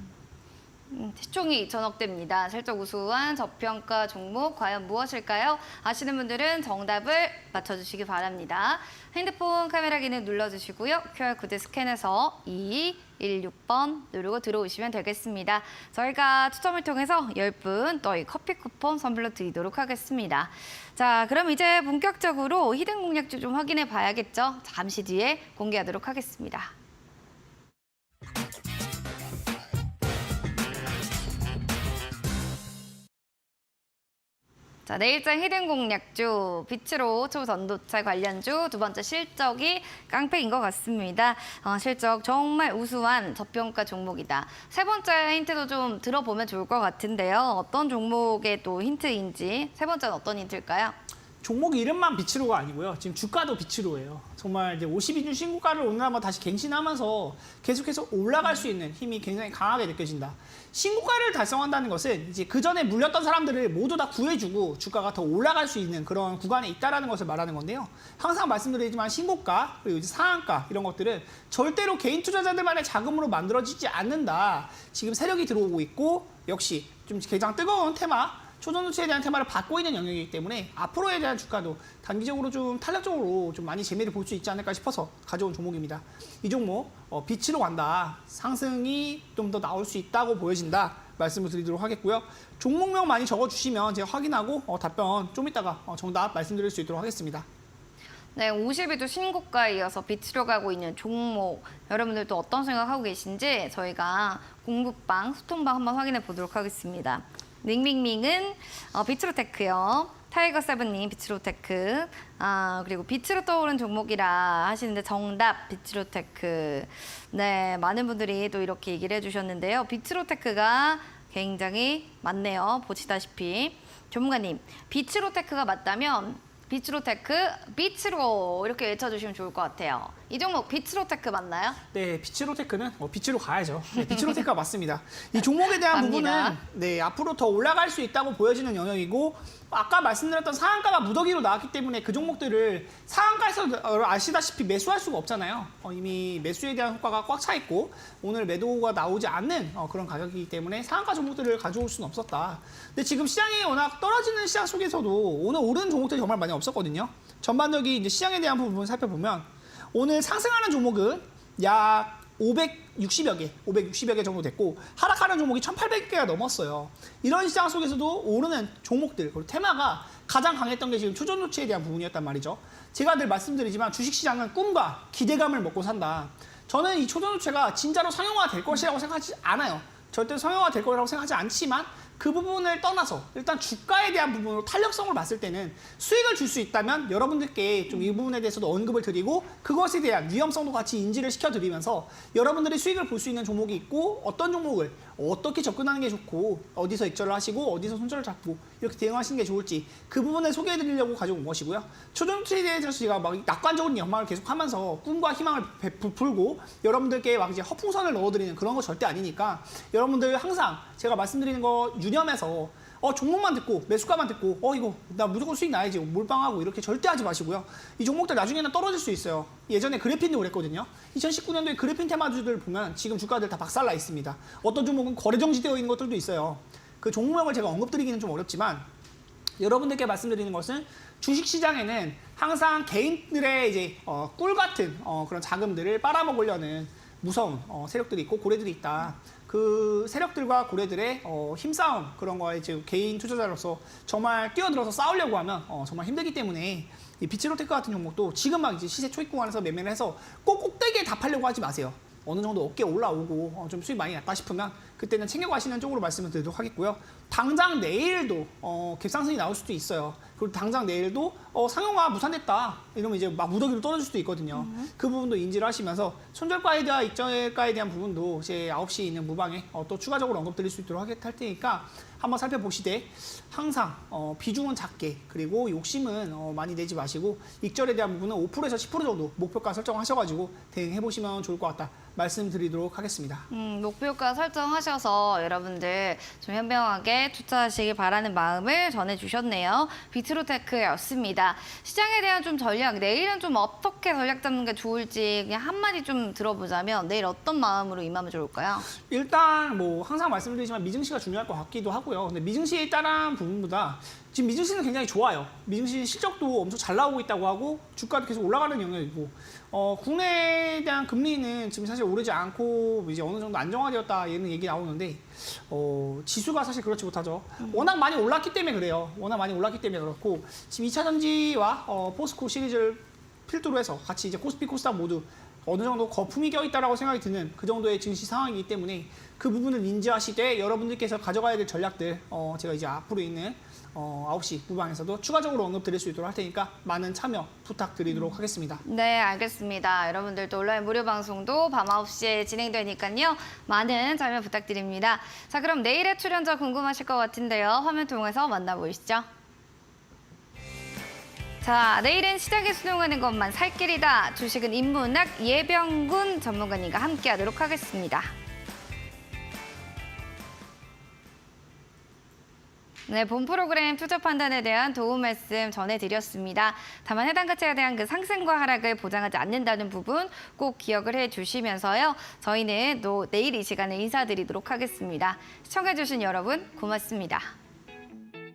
시총이 2천억대입니다. 실적 우수한 저평가 종목 과연 무엇일까요? 아시는 분들은 정답을 맞춰주시기 바랍니다. 핸드폰 카메라 기능 눌러주시고요. QR코드 스캔해서 2216번 누르고 들어오시면 되겠습니다. 저희가 추첨을 통해서 10분 또이 커피 쿠폰 선물로 드리도록 하겠습니다. 자, 그럼 이제 본격적으로 히든 공략주 좀 확인해 봐야겠죠? 잠시 뒤에 공개하도록 하겠습니다. 자, 내일장 히든 공략주, 빛으로 초전도체 관련주, 두 번째 실적이 깡패인 것 같습니다. 실적 정말 우수한 저평가 종목이다. 세 번째 힌트도 좀 들어보면 좋을 것 같은데요. 어떤 종목의 또 힌트인지, 세 번째는 어떤 힌트일까요? 종목 이름만 빛으로가 아니고요. 지금 주가도 빛으로예요. 정말 이제 52주 신고가를 오늘 한번 다시 갱신하면서 계속해서 올라갈 수 있는 힘이 굉장히 강하게 느껴진다. 신고가를 달성한다는 것은 이제 그 전에 물렸던 사람들을 모두 다 구해주고 주가가 더 올라갈 수 있는 그런 구간에 있다라는 것을 말하는 건데요. 항상 말씀드리지만 신고가 그리고 이제 상한가 이런 것들은 절대로 개인 투자자들만의 자금으로 만들어지지 않는다. 지금 세력이 들어오고 있고 역시 좀 가장 뜨거운 테마. 초전도체에 대한 테마를 받고 있는 영역이기 때문에 앞으로에 대한 주가도 단기적으로 좀 탄력적으로 좀 많이 재미를 볼 수 있지 않을까 싶어서 가져온 종목입니다. 이 종목 빛으로 간다. 상승이 좀 더 나올 수 있다고 보여진다. 말씀을 드리도록 하겠고요. 종목명 많이 적어주시면 제가 확인하고 답변 좀 이따가 정답 말씀드릴 수 있도록 하겠습니다. 네, 50일도 신고가에 이어서 비트로 가고 있는 종목 여러분들도 어떤 생각하고 계신지 저희가 공부방, 소통방 한번 확인해 보도록 하겠습니다. 밍밍밍은 비트로테크요. 타이거7님 비트로테크. 그리고 비트로 떠오른 종목이라 하시는데 정답 비트로테크. 네, 많은 분들이 또 이렇게 얘기를 해주셨는데요. 비트로테크가 굉장히 많네요. 보시다시피. 전문가님, 비트로테크가 맞다면 비트로테크, 비트로 이렇게 외쳐주시면 좋을 것 같아요. 이 종목 비트로테크 맞나요? 네, 비츠로테크는 비츠로 가야죠. 네, 비츠로테크가 맞습니다. 이 종목에 대한 갑니다. 부분은 네, 앞으로 더 올라갈 수 있다고 보여지는 영역이고 아까 말씀드렸던 상한가가 무더기로 나왔기 때문에 그 종목들을 상한가에서 아시다시피 매수할 수가 없잖아요. 이미 매수에 대한 효과가 꽉 차 있고 오늘 매도가 나오지 않는 그런 가격이기 때문에 상한가 종목들을 가져올 수는 없었다. 근데 지금 시장이 워낙 떨어지는 시장 속에서도 오늘 오르는 종목들이 정말 많이 없었거든요. 전반적인 이제 시장에 대한 부분을 살펴보면 오늘 상승하는 종목은 약 560여 개 정도 됐고 하락하는 종목이 1,800개가 넘었어요. 이런 시장 속에서도 오르는 종목들, 그리고 테마가 가장 강했던 게 지금 초전 조치에 대한 부분이었단 말이죠. 제가 늘 말씀드리지만 주식시장은 꿈과 기대감을 먹고 산다. 저는 이 초전 조치가 진짜로 상용화 될 것이라고 생각하지 않아요. 절대 상용화 될 거라고 생각하지 않지만 그 부분을 떠나서 일단 주가에 대한 부분으로 탄력성을 봤을 때는 수익을 줄 수 있다면 여러분들께 좀 이 부분에 대해서도 언급을 드리고 그것에 대한 위험성도 같이 인지를 시켜드리면서 여러분들이 수익을 볼 수 있는 종목이 있고 어떤 종목을 어떻게 접근하는 게 좋고 어디서 익절을 하시고 어디서 손절을 잡고 이렇게 대응하시는 게 좋을지 그 부분을 소개해드리려고 가져온 것이고요. 초전 트레이드에 대해서 제가 막 낙관적인 연망을 계속하면서 꿈과 희망을 불고 여러분들께 막 이제 허풍선을 넣어드리는 그런 거 절대 아니니까 여러분들 항상 제가 말씀드리는 거 유념해서 종목만 듣고 매수가만 듣고 이거 나 무조건 수익 나야지 몰빵하고 이렇게 절대 하지 마시고요. 이 종목들 나중에는 떨어질 수 있어요. 예전에 그래핀도 그랬거든요. 2019년도에 그래핀 테마주들 보면 지금 주가들 다 박살나 있습니다. 어떤 종목은 거래 정지되어 있는 것들도 있어요. 그 종목을 제가 언급드리기는 좀 어렵지만 여러분들께 말씀드리는 것은 주식시장에는 항상 개인들의 이제 꿀 같은 그런 자금들을 빨아먹으려는 무서운 세력들이 있고 고래들이 있다. 그 세력들과 고래들의 힘싸움 그런 거에 지금 개인 투자자로서 정말 뛰어들어서 싸우려고 하면 정말 힘들기 때문에 이 비츠로테크 같은 종목도 지금 막 이제 시세 초입 구간에서 매매를 해서 꼭 꼭대기에 답하려고 하지 마세요. 어느 정도 어깨 올라오고 좀 수익 많이 났다 싶으면 그때는 챙겨가시는 쪽으로 말씀을 드리도록 하겠고요. 당장 내일도 갭상승이 나올 수도 있어요. 그리고 당장 내일도 상용화 무산됐다 이러면 이제 막 무더기로 떨어질 수도 있거든요. 그 부분도 인지를 하시면서 손절가에 대한 익절가에 대한 부분도 이제 9시에 있는 무방에 또 추가적으로 언급드릴 수 있도록 할 테니까 한번 살펴보시되 항상 비중은 작게 그리고 욕심은 많이 내지 마시고 익절에 대한 부분은 5%에서 10% 정도 목표가 설정하셔가지고 대응해보시면 좋을 것 같다 말씀드리도록 하겠습니다. 목표가 설정하셔서 여러분들 좀 현명하게 투자하시길 바라는 마음을 전해주셨네요. 비트로테크였습니다. 시장에 대한 좀 전략, 내일은 좀 어떻게 전략 잡는 게 좋을지 그냥 한마디 좀 들어보자면 내일 어떤 마음으로 임하면 좋을까요? 일단 뭐 항상 말씀드리지만 미증시가 중요할 것 같기도 하고요. 근데 미증시에 따른 부분보다 지금 미증시는 굉장히 좋아요. 미증시 실적도 엄청 잘 나오고 있다고 하고 주가도 계속 올라가는 영역이고 국내에 대한 금리는 지금 사실 오르지 않고 이제 어느 정도 안정화되었다 얘는 얘기 나오는데 지수가 사실 그렇지 못하죠. 워낙 많이 올랐기 때문에 그래요. 워낙 많이 올랐기 때문에 그렇고 지금 2차전지와 포스코 시리즈를 필두로 해서 같이 이제 코스피 코스닥 모두 어느 정도 거품이 껴있다라고 생각이 드는 그 정도의 증시 상황이기 때문에 그 부분을 인지하시되 여러분들께서 가져가야 될 전략들 제가 이제 앞으로 있는 9시 무방에서도 추가적으로 언급드릴 수 있도록 할 테니까 많은 참여 부탁드리도록 하겠습니다. 네, 알겠습니다. 여러분들도 온라인 무료 방송도 밤 9시에 진행되니까요. 많은 참여 부탁드립니다. 자, 그럼 내일의 출연자 궁금하실 것 같은데요. 화면 통해서 만나보시죠. 자, 내일은 시장에 순응하는 것만 살 길이다. 주식은 인문학 예병군 전문가님과 함께하도록 하겠습니다. 네, 본 프로그램 투자 판단에 대한 도움 말씀 전해드렸습니다. 다만 해당 가치에 대한 그 상승과 하락을 보장하지 않는다는 부분 꼭 기억을 해주시면서요. 저희는 또 내일 이 시간에 인사드리도록 하겠습니다. 시청해주신 여러분 고맙습니다.